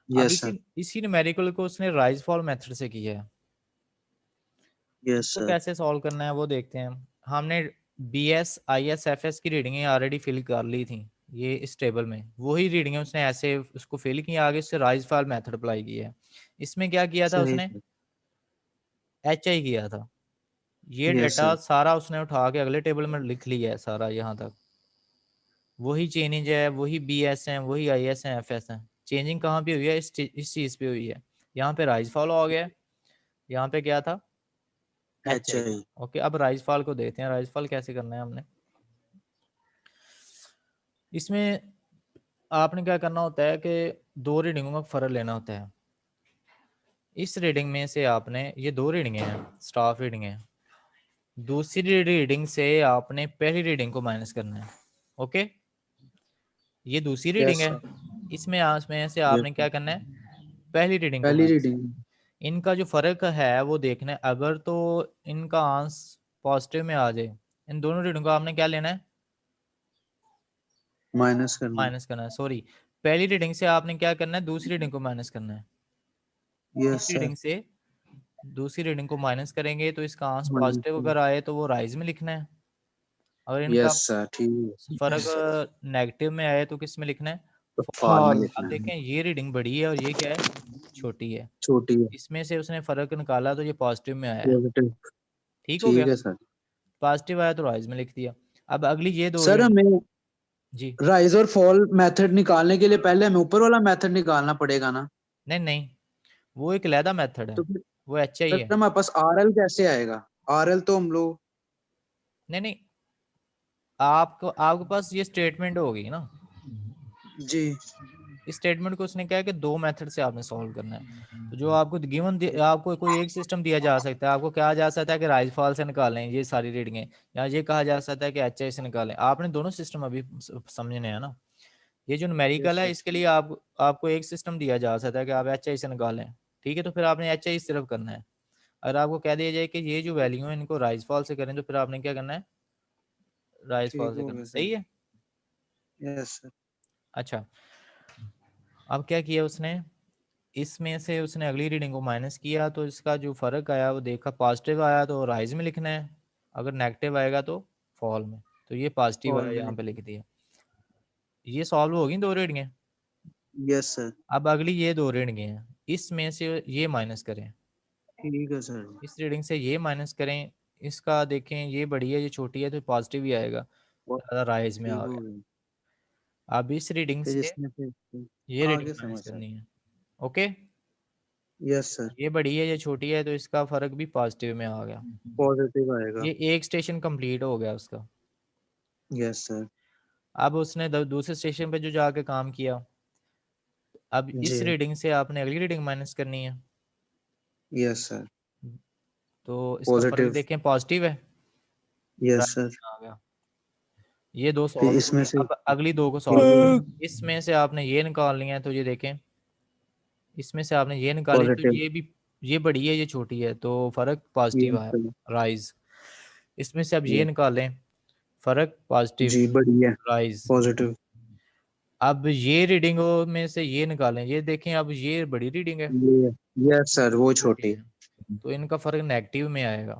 अब यस सर। इसी न्यूमेरिकल को उसने राइज फॉल मेथड से किया है, यस तो सर। कैसे सॉल्व करना है वो देखते हैं। हमने BS IS FS की रीडिंगें ऑलरेडी फिल कर ली थी, ये इस टेबल में वही रीडिंगें उसने ऐसे उसको फिल किया, आगे उससे राइज फॉल मेथड अप्लाई किया है। इसमें क्या किया था सही उसने, सर। HI किया था, ये यस डाटा सर। सारा उसने उठा के अगले टेबल में लिख लिया है सारा, यहाँ तक वही चेंजिंग है, वही BS है, वही IS है, FS है। चेंजिंग कहाँ पे हुई है, इस चीज पे हुई है, यहाँ पे राइज फॉल हो गया, यहाँ पे क्या था, HI HI। था। ओके, अब राइज फॉल को देखते हैं, राइज फॉल कैसे करना है हमने। इसमें आपने क्या करना होता है कि दो रीडिंगों का फर्क लेना होता है। इस रीडिंग में से आपने, ये दो रीडिंग हैं, स्टाफ रीडिंग है, दूसरी रीडिंग से आपने पहली रीडिंग को माइनस करना है। ओके, ये दूसरी रीडिंग यस है, सर। इसमें से यस आपने क्या करना है, पहली रीडिंग को पहली माइनस रीडिंग। करना है। इनका जो फर्क है वो देखना है, अगर तो इनका आंसर पॉजिटिव में आ जाए, इन दोनों रीडिंग को आपने क्या लेना है, माइनस करना। माइनस करना है, सॉरी, पहली रीडिंग से आपने क्या करना है, दूसरी रीडिंग को माइनस करना है। यस इस सर। रीडिंग से दूसरी रीडिंग को माइनस करेंगे तो इसका आंसर पॉजिटिव माइनस। अगर आए तो वो राइज में लिखना है, अगर इनका यस सर ठीक फर्क है। नेगेटिव में आए तो किस में लिखना है, तो false फॉल में में। अब लिखना है। देखें, ये रीडिंग बड़ी है और ये क्या है, छोटी है, छोटी है। इसमें से उसने फर्क निकाला तो ये पॉजिटिव में आया है, पॉजिटिव। ठीक हो गया, ठीक है सर। पॉजिटिव आया तो राइज में लिख दिया। अब अगली ये दो सर रीडिंग, हमें जी, राइज और फॉल मेथड निकालने के लिए पहले हमें ऊपर वाला मेथड निकालना पड़ेगा ना। नहीं नहीं, वो एक अलहदा मेथड है, तो फिर वो HI सर है। हमारे पास RL कैसे आएगा। RL तो हम लोग। नहीं नहीं, आपको आपके पास ये स्टेटमेंट होगी ना, जी। इस स्टेटमेंट को उसने क्या है कि दो मेथड से आपने सॉल्व करना है। तो जो आपको गिवन आपको कोई एक सिस्टम दिया जा सकता है, आपको कहा जा सकता है कि राइज फॉल से निकालें ये सारी रीडिंगें, या ये कहा जा सकता है कि HI से निकालें। आपने दोनों सिस्टम अभी समझने हैं ना। ये जो न्यूमेरिकल यस है सर। इसके लिए आपको एक सिस्टम दिया जा सकता है कि आप HI से निकालें, ठीक है, तो फिर आपने HI सिर्फ करना है। अगर आपको कह दिया जाए कि ये जो वैल्यू है इनको राइज फॉल से करें, तो फिर आपने क्या करना है, राइज फॉल ठीक से हो करना, गया सर। सही है। Yes sir. अच्छा, अब क्या किया उसने, इसमें से उसने अगली रीडिंग को माइनस किया, तो इसका जो फर्क आया वो देखा, पॉजिटिव आया तो राइज में लिखना है, अगर नेगेटिव आएगा तो फॉल में। तो ये पॉजिटिव फॉल आया, में यहाँ पे लिखना। लिख दिया। ये सॉल्व होगी दो रीडिंगें। Yes sir. अब अगली ये दो रीडिंगें हैं, इसमें से ये माइनस करें, ठीक है सर। इस रीडिंग से ये माइनस करें, इसका देखें, ये बड़ी है ये छोटी है, तो पॉजिटिव ही आएगा, और ज़्यादा राइज में ठीक आ हो गया। गया। अब इस रीडिंग फिर से इसमें से ये रीडिंग आगे माइनस समझ सर। करनी है। Okay, yes sir. ये बड़ी है ये छोटी है, तो इसका फर्क भी पॉजिटिव में आ गया। पॉजिटिव आएगा। ये एक स्टेशन कंप्लीट हो गया उसका। Yes sir. अब उसने दूसरे स्टेशन पे जो जाके काम किया, अब इस जी। रीडिंग से आपने अगली रीडिंग माइनस करनी है, यस सर। तो इसका फर्क पॉजिटिव। देखें, पॉजिटिव है, यस राइट सर। आ गया। ये दो फिर सॉल्व हो इसमें गई, से अब अगली दो को ठीक सॉल्व हो करना गया। है। इसमें से आपने ये निकाल लिया है, तो ये देखें, इसमें से आपने ये निकाली तो पॉजिटिव। ये भी, ये बड़ी है ये छोटी है, तो फर्क पॉजिटिव यस आया, सर। राइज। इसमें से अब ये यस। निकालें, फर्क पॉजिटिव, जी बढ़िया। राइज। पॉजिटिव। अब ये रीडिंगों में से ये निकालें, ये देखें, अब ये बड़ी रीडिंग है, ये। यस सर वो छोटी छोटी। है, तो इनका फर्क नेगेटिव में आएगा,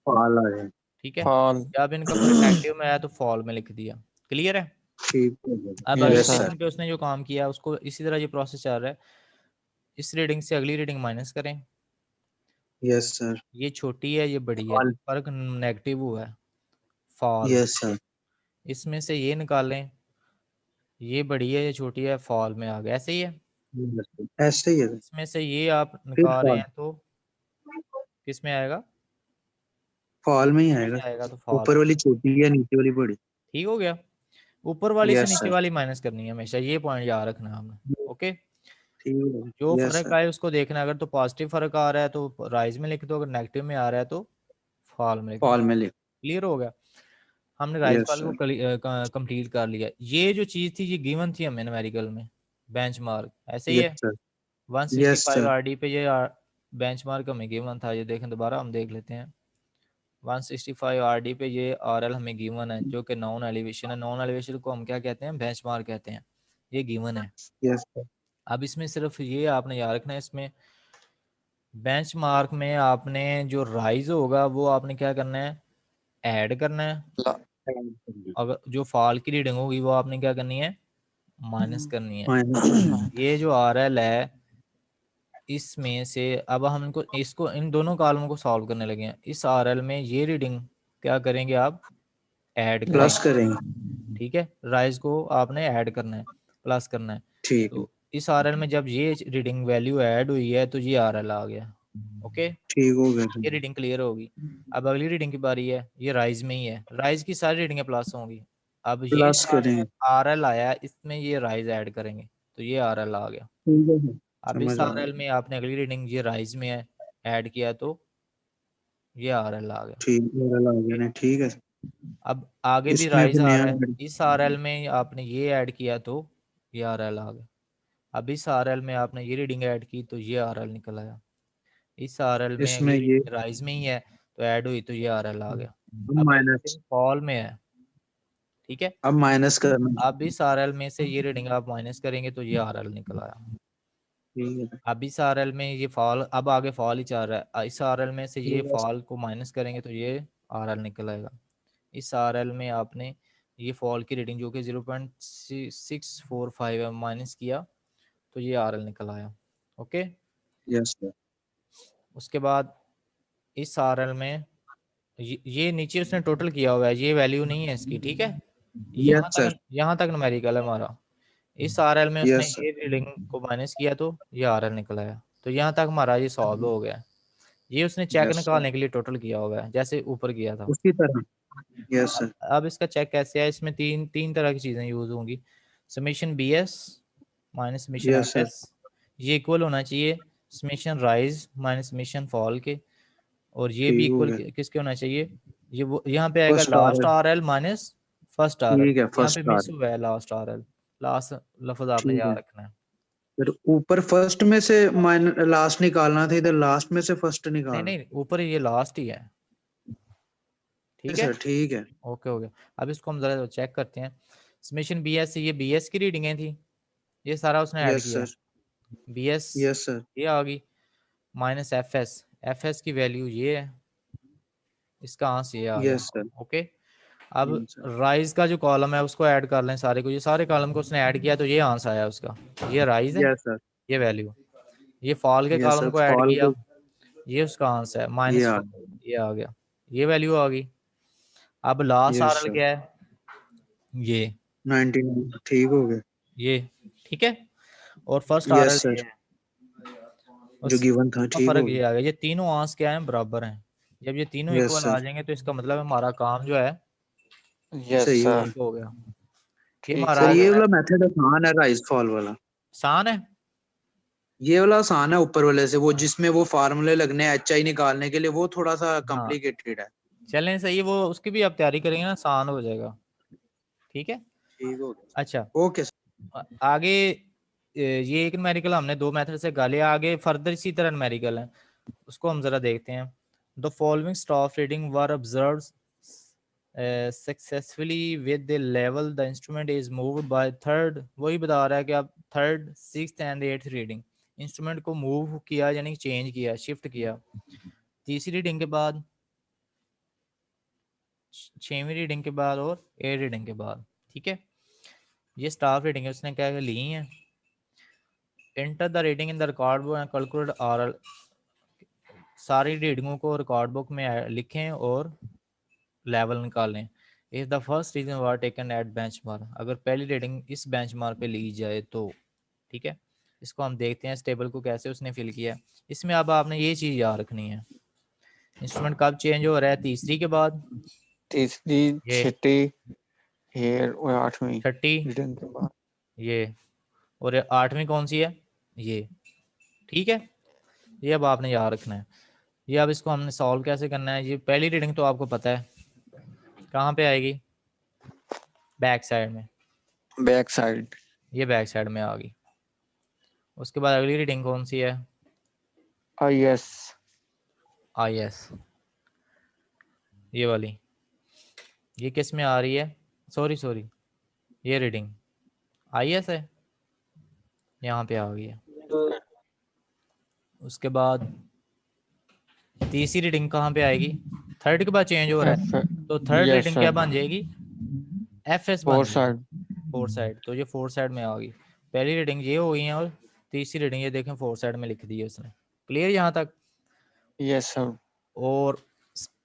फॉल आ जाए। ठीक है। फॉल। जब इनका फर्क नेगेटिव में आया तो फॉल में लिख दिया, क्लियर है। ठीक हो अब गया। अगले yes yes sir. Sir. Station पे उसने जो काम किया उसको इसी तरह ये प्रोसेस चल रहा है, इस रीडिंग से अगली रीडिंग माइनस करें, यस सर। ये छोटी है, ये बड़ी है, फॉल। फर्क नेगेटिव हुआ है, फॉल। Yes sir. इसमें से ये निकालें, ये बड़ी है, ये छोटी है, फॉल में आ गया, ऐसे ही है। ऐसे ही है सर। इसमें से ये आप फिर निकाल रहे फॉल, हैं तो किस में आएगा? फॉल में ही में आएगा। आएगा तो फॉल। ऊपर वाली छोटी है, नीचे वाली बड़ी। ठीक हो गया। ऊपर वाली से यस नीचे सर। वाली माइनस करनी है हमेशा, ये पॉइंट याद रखना है हमने। ओके, ठीक जो है। यस फर्क सर। आए उसको देखना, अगर तो पॉजिटिव फर्क आ रहा है तो राइज में लिख दो, अगर नेगेटिव में आ रहा है तो फॉल में लिख दो। फॉल में लिख। क्लियर हो गया। हमने राइज यस फॉल को सर। कंप्लीट कर लिया। ये जो चीज थी ये गिवन थी हमें न्यूमेरिकल में, बेंचमार्क, ऐसे ही यस है। सर। Yes 165 sir. आरडी पे ये बेंचमार्क हमें गिवन था, ये देखें दोबारा हम देख लेते हैं। 165 आरडी पे ये आरएल हमें गिवन है, जो कि नॉन एलिवेशन है। नॉन एलिवेशन को हम क्या कहते हैं? बेंचमार्क कहते हैं। ये गिवन है। Yes sir. अब इसमें सिर्फ ये आपने याद रखना है, इसमें बेंचमार्क में आपने जो राइज होगा वो आपने क्या करना है? ऐड करना है। अगर जो फॉल की रीडिंग होगी वो आपने क्या करनी है? माइनस करनी है। माइनस। ये जो आरएल है, इसमें से अब हम इनको इसको इन दोनों कॉलम को सॉल्व करने लगे हैं। इस आरएल में ये रीडिंग क्या करेंगे आप? ऐड प्लस करेंगे। करेंगे। ठीक है, राइज को आपने ऐड करना है, प्लस करना है। ठीक है। तो इस आरएल में जब ये रीडिंग वैल्यू ऐड हुई है तो ये आरएल आ गया। ओके, ठीक हो गया ये सर। रीडिंग क्लियर होगी। अब अगली रीडिंग की बारी है, ये राइज में ही है, राइज की सारी रीडिंगें प्लस होंगी। अब ये प्लस करेंगे। आरएल आया, इसमें ये राइज ऐड करेंगे तो ये आरएल आ गया। ठीक है सर। अब इस समझ आ आरएल गया। में आपने अगली रीडिंग ये राइज में है, ऐड किया तो ये आरएल आ गया। ठीक मेरा लग गया Okay? नहीं, ठीक है सर। अब आगे भी इसमें राइज फिर आ नया रहा है, इस आरएल में आपने ये ऐड किया तो ये आरएल आ गया। अब इस आरएल में आपने ये रीडिंग ऐड की तो ये आरएल निकल आया। इस आरएल में इसमें ये ये रीडिंग राइज में ही है तो ऐड हुई तो ये आरएल आ गया। अब अगली माइनस। रीडिंग फॉल में है। ठीक है, अब माइनस करना। अब इस आरएल में से ये रीडिंग आप माइनस करेंगे तो ये आरएल निकल आया। ठीक है। अब इस आरएल में ये फॉल, अब आगे फॉल ही चल रहा है, इस आरएल में से ये ठीक है सर। फॉल को माइनस करेंगे तो ये आरएल निकल आएगा। इस आरएल में आपने ये फॉल की रीडिंग जो कि 0.645 है माइनस किया तो ये आरएल निकल आया। Okay, yes sir. उसके बाद इस आरएल में ये नीचे उसने टोटल किया हुआ है, ये वैल्यू नहीं है इसकी। ठीक है, यस सर। यहाँ तक न्यूमेरिकल है हमारा। इस आरएल में उसने यस सर। ये रीडिंग को माइनस किया तो ये आरएल निकल आया। तो यहाँ तक हमारा ये सॉल्व हो गया। ये उसने चेक यस सर। निकालने के लिए टोटल किया हुआ है, जैसे ऊपर किया था। उसी तरह। Yes sir. अब इसका चेक कैसे है? इसमें तीन तीन तरह की चीजें यूज होंगी। Summation B S minus summation yes F sir. S, ये इक्वल होना चाहिए summation rise minus summation fall के। और ये भी ठीक हो इक्वल गया। किसके होना चाहिए? ये वो यहाँ पे आएगा फर्स्ट आ लास्ट रहा है। Are L minus first R L. ठीक है, यहाँ पे फर्स्ट आ मिस रहा है। हुआ है लास्ट आर एल, लास्ट लफ्ज आपने ठीक है। याद रखना है। फिर ऊपर फर्स्ट में से लास्ट निकालना था, इधर लास्ट में से फर्स्ट नहीं निकालना। नहीं, ऊपर ये लास्ट ही है। ठीक है, सर ठीक है। ओके हो गया। अब इसको हम जरा चेक करते हैं। समेशन बी एस, ये बी एस की रीडिंगें थी, ये सारा उसने ऐड यस किया। Sir. B S yes sir. ये आ गई minus F S, F S की वैल्यू ये है, इसका आंसर ये आ गया। Yes sir. ओके, अब सर। राइज का जो कॉलम है उसको ऐड कर लें सारे को, ये सारे कॉलम को उसने ऐड किया तो ये आंसर आया उसका। ये राइज है, यस सर। ये वैल्यू। ये फॉल के यस कॉलम सर। को ऐड फॉल किया, को। ये उसका आंसर है ये माइनस आ। ये आ गया, ये वैल्यू आ गई। अब लास्ट यस आरएल सर। क्या है? ये 99 ठीक हो गया। ये ठीक है, और फर्स्ट आरएल यस ये सर। है, जो उस गिवन था उसका ठीक फर्क हो ये गया। आ गया। ये तीनों आंसर क्या है? बराबर हैं। जब ये तीनों यस इक्वल आ सर। जाएंगे तो इसका मतलब हमारा काम जो है यस सही हो सर। गया। ठीक हो गया। ये ठीक हमारा सर हो ये गया। वाला मेथड आसान है, राइज फॉल वाला। आसान है। ये वाला आसान है ऊपर वाले से, वो जिसमें वो फार्मूले लगने हैं एच आई निकालने के लिए, वो थोड़ा सा हाँ, कॉम्प्लिकेटेड है। चलें सही है, वो उसकी भी आप तैयारी करेंगे ना, आसान हो जाएगा। ठीक है, ठीक हो गया। अच्छा। Okay sir. आगे ये एक न्यूमेरिकल हमने दो मेथड से गा लिया, आगे फर्दर इसी तरह न्यूमेरिकल है, उसको हम जरा देखते हैं। The following staff reading were observed successfully with the level the instrument is moved by third. वही बता रहा है कि आप third sixth and eighth reading instrument को मूव किया, यानी चेंज किया, शिफ्ट किया। तीसरी रीडिंग के बाद, छवीं रीडिंग के बाद और 8 रीडिंग के बाद। ठीक है, ये स्टाफ रीडिंग है, उसने क्या ली है। Enter the reading in the record book and calculate RL. सारी रीडिंगों को रिकॉर्ड बुक में लिखें और लेवल निकालें। If the first reading were taken at benchmark, अगर पहली रीडिंग इस बेंचमार्क पे ली जाए तो, ठीक है। इसको हम देखते हैं इस टेबल को कैसे उसने फिल किया। इसमें अब आपने ये चीज़ याद रखनी है, इंस्ट्रूमेंट कब चेंज हो रहा है, तीसरी के बाद, तीसरी, ये छठी, ये और 8वीं छठी, रीडिंग के बाद। ये, और 8वीं कौन सी है, ये, ठीक है। ये अब आपने याद रखना है। ये अब इसको हमने सॉल्व कैसे करना है। ये पहली रीडिंग तो आपको पता है कहाँ पे आएगी, बैक साइड में, बैक साइड, ये बैक साइड में आ गई। उसके बाद अगली रीडिंग कौन सी है, IS, IS, ये वाली, ये किस में आ रही है, सॉरी ये रीडिंग IS है, यहाँ पे आ गई है। उसके बाद तीसरी रीडिंग कहाँ पे आएगी, थर्ड के बाद चेंज हो रहा है, तो थर्ड यस रीडिंग क्या सर, बन जाएगी, FS बन फोर जाएगी, साइड, फोर साइड। तो ये फोर साइड में आ गई, पहली रीडिंग ये हो गई है और तीसरी रीडिंग ये देखें फोर साइड में लिख दी है उसने। क्लियर यहाँ तक। यस सर, और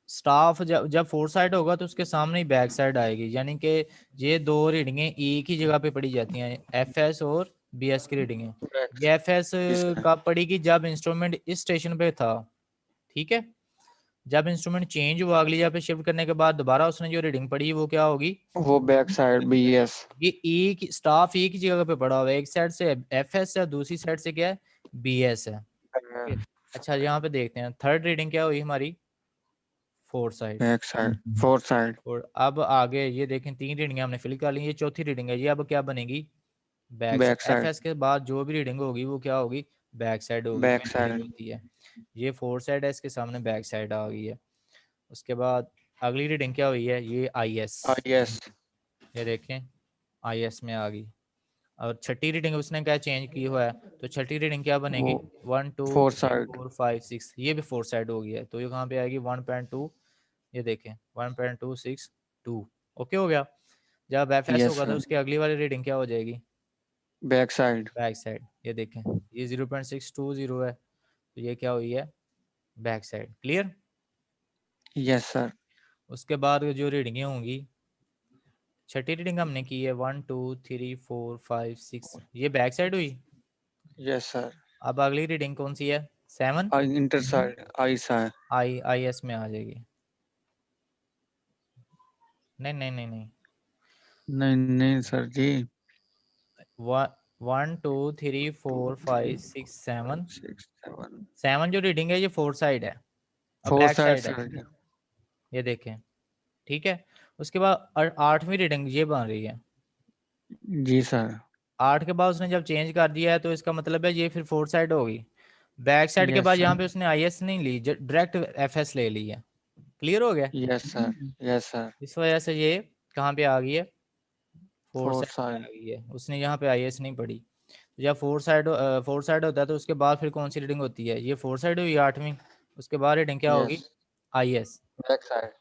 स्टाफ जब फोर साइड होगा तो उसके सामने ही बैक साइड आएगी, यानी कि ये दो रीडिंगें एक ही जगह पे पढ़ी जाती हैं, FS और BS की रीडिंगें। ये FS कब पड़ेगी, जब इंस्ट्रूमेंट इस स्टेशन पे था, ठीक है। जब इंस्ट्रूमेंट चेंज हुआ अगली जगह पे शिफ्ट करने के बाद दोबारा उसने जो रीडिंग पढ़ी वो क्या होगी, वो बैक साइड BS। ये एक स्टाफ एक ही जगह पे पड़ा हुआ है, एक साइड से FS है, दूसरी साइड से क्या है, BS है। अच्छा यहाँ पे देखते हैं थर्ड रीडिंग क्या हुई हमारी, four side. Back side, four side, और अब आगे ये देखें तीन रीडिंग हमने फिल कर ली, ये चौथी रीडिंग है, ये अब क्या बनेगी, back back side. Side, FS के बाद जो भी रीडिंग होगी वो क्या होगी, बैक साइड होगी, बैक क्लियर साइड, होती है। ये फोर साइड है, इसके सामने बैक साइड आ गई है। उसके बाद अगली रीडिंग क्या हुई है, ये IS, IS, ये देखें IS में आ गई। और छठी रीडिंग उसने क्या चेंज की हुआ है, तो छठी रीडिंग क्या बनेगी, वो 1 2 फोर 3 साइड, 4 5 6, ये भी फोर साइड हो गया है, तो ये कहाँ पे आएगी 1.2, ये देखें 1.262। ओके हो गया। जब FS यस होगा तो सर, उसकी अगली वाली रीडिंग क्या हो जाएगी, बैक साइड, बैक साइड। ये देखें ये 0.620 है, तो ये क्या हुई है, back side. Clear. Yes sir, उसके बाद जो रीडिंगें होंगी, छठी रीडिंग हमने की है 1 2 3 4 5 6, ये बैक साइड हुई। यस सर, अब अगली रीडिंग कौन सी है, 7, inter side, I side, IS में आ जाएगी। नहीं नहीं नहीं नहीं, नहीं नहीं सर जी, 1 2 3 4 5 6 7, 6 7, 7 जो रीडिंग है ये फोर साइड है, अब फोर बैक साइड साइड है, सर, ये देखें, ठीक है। उसके बाद आठवीं रीडिंग ये बन रही है, जी सर, 8 के बाद उसने जब चेंज कर दिया है तो इसका मतलब है ये फिर फोर साइड होगी। बैक साइड के यस बाद यहाँ सर, पे उसने IS नहीं ली, डायरेक्ट FS ले ली है। क्लियर हो गया। यस सर, यस सर, इस वजह से ये कहाँ पे आ गई है, फोर फोर साइड में साइड, आ गई है, उसने यहाँ पे IS नहीं पढ़ी। तो जब फोर साइड होता है तो उसके बाद फिर कौन सी रीडिंग होती है, ये फोर साइड हुई आठवीं, उसके बाद रीडिंग क्या होगी, yes, IS, back side,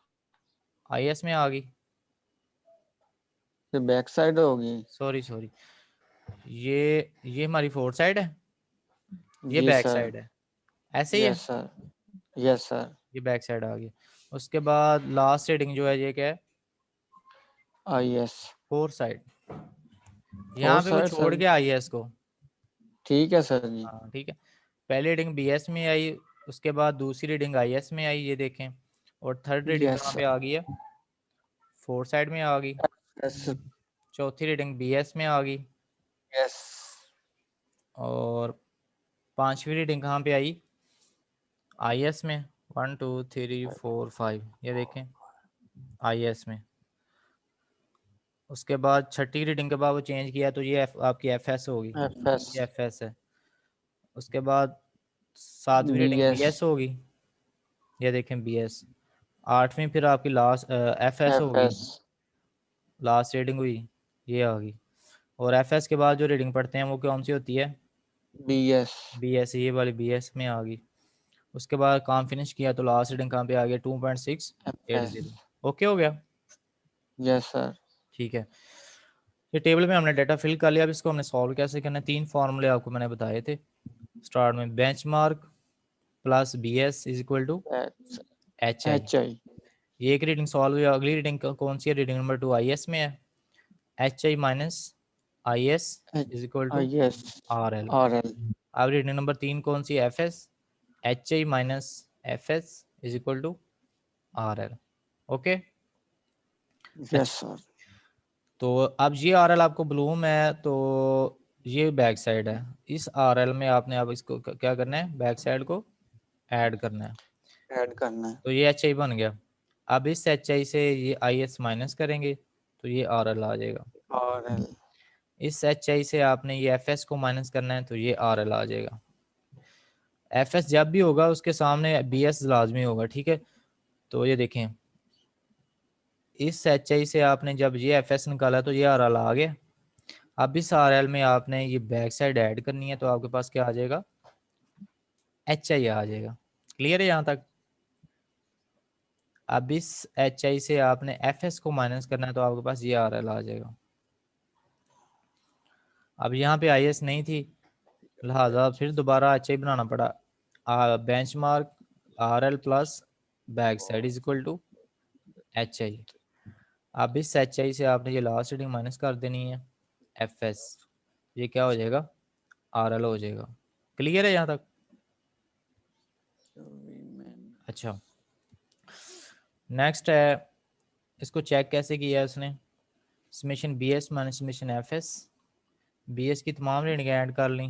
IS में आ गई, ये बैक साइड होगी, सॉरी ये हमारी फोर साइड है, ये जी बैक सर, साइड है, ऐसे ही है, यस सर, यस सर, ये बैक साइड आ गई। उसके बाद लास्ट रीडिंग जो है ये क्या है, IS, फोर साइड, फोर यहाँ पे वो साइड छोड़ सर, गया IS को। ठीक है सर जी, हाँ ठीक है, पहली रीडिंग BS में आई, उसके बाद दूसरी रीडिंग IS में आई, ये देखें। और थर्ड रीडिंग यस कहाँ पे सर, आ गई है, फोर साइड में आ गई। यस, चौथी रीडिंग BS में आ गई। यस, और पांचवी रीडिंग कहाँ पे आई, IS में, 1 2 3 4 5, ये देखें IS में। उसके बाद छठी रीडिंग के बाद वो चेंज किया तो ये आपकी FS होगी, FS, ये FS है। उसके बाद सातवीं रीडिंग BS, BS होगी, ये देखें BS। आठवीं फिर आपकी लास्ट FS होगी, FS, लास्ट रीडिंग हुई, ये आ गई। और FS के बाद जो रीडिंग पढ़ते हैं वो कौन सी होती है, BS, BS, ये वाली BS में आ गई। उसके बाद काम फिनिश किया तो लास्ट रीडिंग कहाँ पे आ गया, 2.680। FS, ओके हो गया, यस सर, ठीक है। ये टेबल में हमने डाटा फिल कर लिया, अब इसको हमने सॉल्व कैसे करना है। तीन फार्मूले आपको मैंने बताए थे स्टार्ट में, benchmark, plus B S is equal to H I. HI ये एक रीडिंग सॉल्व हुई। अगली रीडिंग कौन सी है? रीडिंग नंबर 2 आई एस में है। H I minus I S is equal to IS R L. RL अब रीडिंग नंबर 3 कौन सी? F S. H I minus F S is equal to R L. Okay. Yes sir. तो अब ये R L आपको Bloom है, तो ये बैक साइड है। इस आर एल में आपने अब इसको क्या करना है? बैक साइड को ऐड करना है। ऐड करना है तो ये एच आई बन गया। अब इस एच आई से ये आई एस माइनस करेंगे तो ये आर एल आ जाएगा। RL इस एच आई से आपने ये एफ एस को माइनस करना है तो ये आर एल आ जाएगा। एफ एस जब भी होगा उसके सामने बी एस लाजमी होगा, ठीक है। तो ये देखें, इस एच आई से आपने जब ये एफ एस निकाला तो ये आर एल आ गया। अब इस आर एल में आपने ये बैक साइड ऐड करनी है तो आपके पास क्या आ जाएगा? एच आई आ जाएगा। क्लियर है यहाँ तक? अब इस एच आई से आपने एफ एस को माइनस करना है तो आपके पास ये आर एल आ जाएगा। अब यहाँ पे आई एस नहीं थी, लिहाजा फिर दोबारा एच आई बनाना पड़ा। Benchmark R L plus backsight is equal to H I. अब इस एच आई से आपने ये लास्ट रीडिंग माइनस कर देनी है, एफ एस। ये क्या हो जाएगा? आर एल हो जाएगा। क्लियर है यहाँ तक? अच्छा, नेक्स्ट है, इसको चेक कैसे किया है उसने? Summation B S minus summation F S. B S की तमाम रीडिंग ऐड कर ली,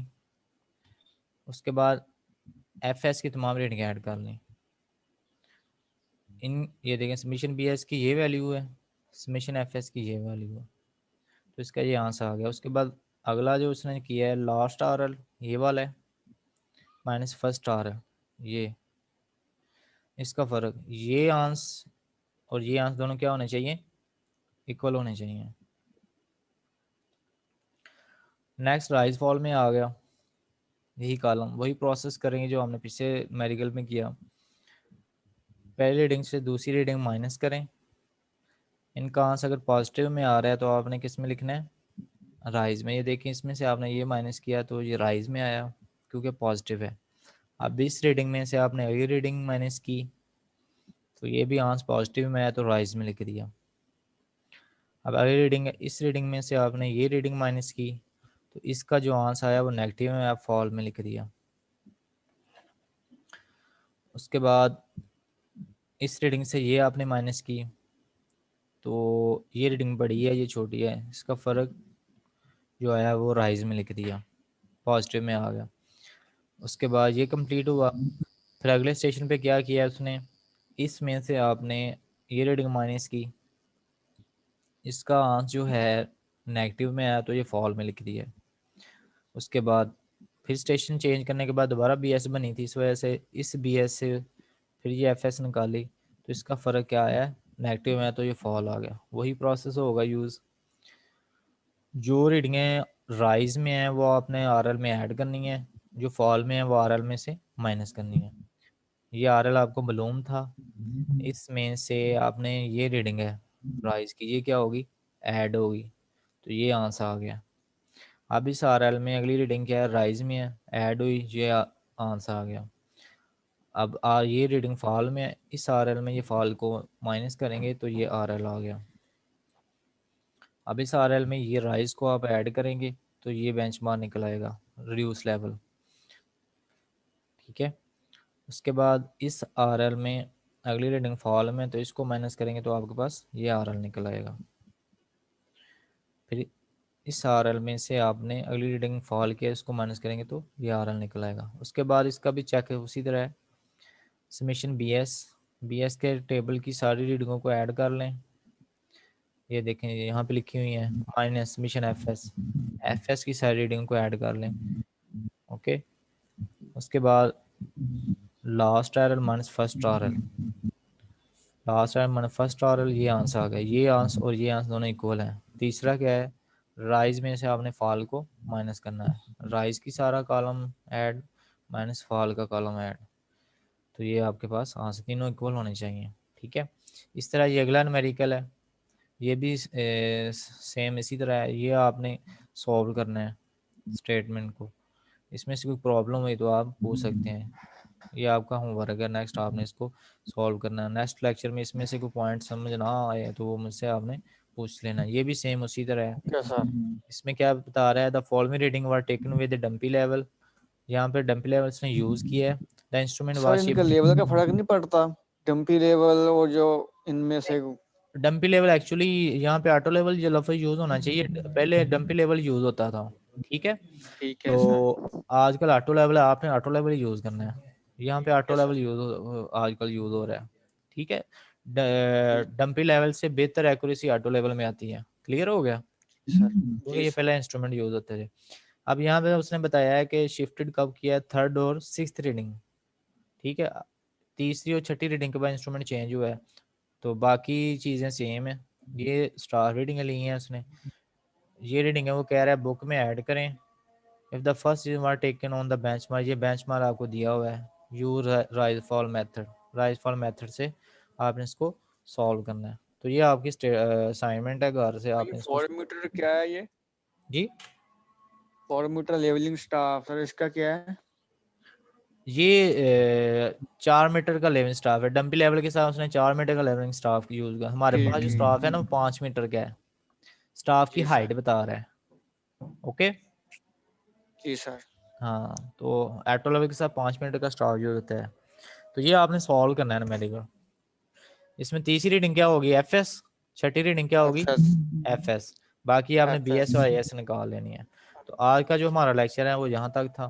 उसके बाद एफ एस की तमाम रीडिंग ऐड कर ली। ये देखें, समेशन बी एस की ये वैल्यू है, समेशन एफ एस की ये वैल्यू है, तो इसका ये आंसर आ गया। उसके बाद अगला जो उसने किया है लास्ट आर एल ये वाला है माइनस फर्स्ट आर एल, ये इसका फ़र्क, ये आंस और ये आंस दोनों क्या होने चाहिए? इक्वल होने चाहिए। नेक्स्ट राइज फॉल में आ गया, यही कॉलम वही प्रोसेस करेंगे जो हमने पिछले मेरिकल में किया। पहली रीडिंग से दूसरी रीडिंग माइनस करें। इनका आंसर अगर पॉजिटिव में आ रहा है तो आपने किस में लिखना है? राइज में। ये देखें, इसमें से आपने ये माइनस किया तो ये राइज में आया क्योंकि पॉजिटिव है। अब इस रीडिंग में से आपने अगली रीडिंग माइनस की तो ये भी आंसर पॉजिटिव में आया तो राइज में लिख दिया। अब अगली रीडिंग, इस रीडिंग में से आपने ये रीडिंग माइनस की तो इसका जो आंसर आया वो नेगेटिव में, आप फॉल में लिख दिया। उसके बाद इस रीडिंग से ये आपने माइनस की तो ये रीडिंग बड़ी है, ये छोटी है, इसका फ़र्क जो आया वो राइज में लिख दिया, पॉजिटिव में आ गया। उसके बाद ये कंप्लीट हुआ। फिर अगले स्टेशन पे क्या किया उसने? इसमें से आपने ये रीडिंग माइनस की, इसका आंसर जो है नेगेटिव में आया तो ये फॉल में लिख दिया। उसके बाद फिर स्टेशन चेंज करने के बाद दोबारा बी एस बनी थी, इस वजह से इस बी एस से फिर ये एफ एस निकाली तो इसका फ़र्क क्या आया? नेगेटिव में तो ये फॉल आ गया। वही प्रोसेस होगा यूज़। जो रीडिंगें राइज में है वो आपने आर एल में ऐड करनी है, जो फॉल में है वो आर एल में से माइनस करनी है। ये आर एल आपको मालूम था, इसमें से आपने ये रीडिंग है राइज की, ये क्या होगी? ऐड होगी, तो ये आंसर आ गया। अब इस आर एल में अगली रीडिंग क्या है? राइज में है, ऐड हुई, ये आंसर आ गया। अब ये रीडिंग फॉल में है, इस आर एल में ये फॉल को माइनस करेंगे तो ये आर एल आ गया। अब इस आर एल में ये राइज को आप ऐड करेंगे तो ये बेंचमार्क निकल आएगा, रिड्यूस लेवल, ठीक है। उसके बाद इस आर एल में अगली रीडिंग फॉल में, तो इसको माइनस करेंगे तो आपके पास ये आर एल निकल आएगा। फिर इस आर एल में से आपने अगली रीडिंग फॉल किया, इसको माइनस करेंगे तो ये आर एल निकल आएगा। उसके बाद इसका भी चेक उसी तरह है, समेशन बी एस के टेबल की सारी रीडिंगों को ऐड कर लें। ये देखें यहाँ पे लिखी हुई है माइनस समेशन एफ एस की सारी रीडिंग को ऐड कर लें। ओके, उसके बाद last R L minus first R L, last R minus first R L, ये आंसर आ गया। ये आंसर और ये आंसर दोनों इक्वल हैं। तीसरा क्या है? राइज में से आपने फॉल को माइनस करना है, राइज की सारा कॉलम ऐड माइनस फॉल का कॉलम ऐड, तो ये आपके पास आंसर तीनों इक्वल होने चाहिए, ठीक है। इस तरह ये अगला न्यूमेरिकल है, ये भी सेम इसी तरह है। ये आपने सॉल्व करना है स्टेटमेंट को। इसमें से कोई प्रॉब्लम हुई तो आप पूछ सकते हैं। ये आपका होमवर्क है, नेक्स्ट आपने इसको सॉल्व करना है। नेक्स्ट लेक्चर में इसमें से कोई पॉइंट समझ ना आए तो वो मुझसे आपने पूछ लेना। ये भी सेम उसी तरह है। क्या सर? इसमें क्या बता रहा है, the following reading were taken with dumpy level. यहाँ पे डंपी लेवल इसने यूज किया है। द इंस्ट्रूमेंट सर वाज इनका शिफ्ट। लेवल का फर्क नहीं पड़ता, डंपी लेवल और जो इनमें से? डंपी लेवल एक्चुअली यहाँ पे ऑटो लेवल जो लफ्ज यूज होना चाहिए, पहले डंपी लेवल यूज होता था, ठीक है। ठीक है तो सर। आजकल ऑटो लेवल है, आपने ऑटो लेवल यूज करना है। यहाँ पे ऑटो ठीक है लेवल यूज आजकल यूज हो रहा है, ठीक है। डंपी लेवल से बेहतर एक्यूरेसी ऑटो लेवल में आती है। क्लियर हो गया, सर। क्योंकि जी ये सर। पहले इंस्ट्रूमेंट यूज होते थे। अब यहाँ पे उसने बताया है कि शिफ्टेड कब किया है, थर्ड और सिक्स्थ रीडिंग, ठीक है। तीसरी और छठी रीडिंग के बाद इंस्ट्रूमेंट चेंज हुआ है, तो बाकी चीज़ें सेम है। ये स्टार रीडिंग ली है उसने, ये रीडिंग है वो कह रहा है बुक में ऐड करें। इफ द फर्स्ट इज मार टेकन ऑन द बेंचमार्क, ये बेंचमार्क आपको दिया हुआ है। You rise fall method, rise fall method से आपने इसको सॉल्व करना है। तो ये आपकी असाइनमेंट है, घर से ये आपने इसको। 4 मीटर क्या है ये? जी 4 मीटर लेवलिंग स्टाफ सर, इसका क्या है? ये 4 मीटर का लेवलिंग स्टाफ है। डंपी लेवल के साथ उसने 4 मीटर का लेवलिंग स्टाफ यूज किया। हमारे ठीक पास जो है। स्टाफ है ना वो 5 मीटर का है। स्टाफ की जी हाइट सर। बता रहा है, ओके। जी सर। हाँ, तो ऑटो लेवल के साथ 5 मीटर का स्टाफ यूज होता है। तो ये आपने सॉल्व करना है ना मेडिकल। इसमें तीसरी रीडिंग क्या होगी, एफ एस। छठी रीडिंग क्या होगी, एफएस। F S. बाकी आपने बी एस एफएस। और एस निकाल लेनी है। तो आज का जो हमारा लेक्चर है वो यहाँ तक था।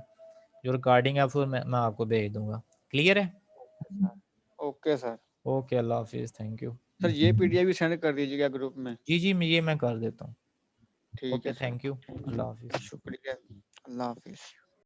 जो रिकॉर्डिंग है फिर मैं आपको भेज दूंगा। क्लियर है, ओके सर। ओके, अल्लाह हाफिज़, थैंक यू। सर ये पीडीएफ भी सेंड कर दीजिएगा ग्रुप में। जी जी, मैं कर देता हूँ। ठीक ओके, है सर। थैंक यू, अल्लाह हाफिज़। शुक्रिया। अल्लाह हाफिज।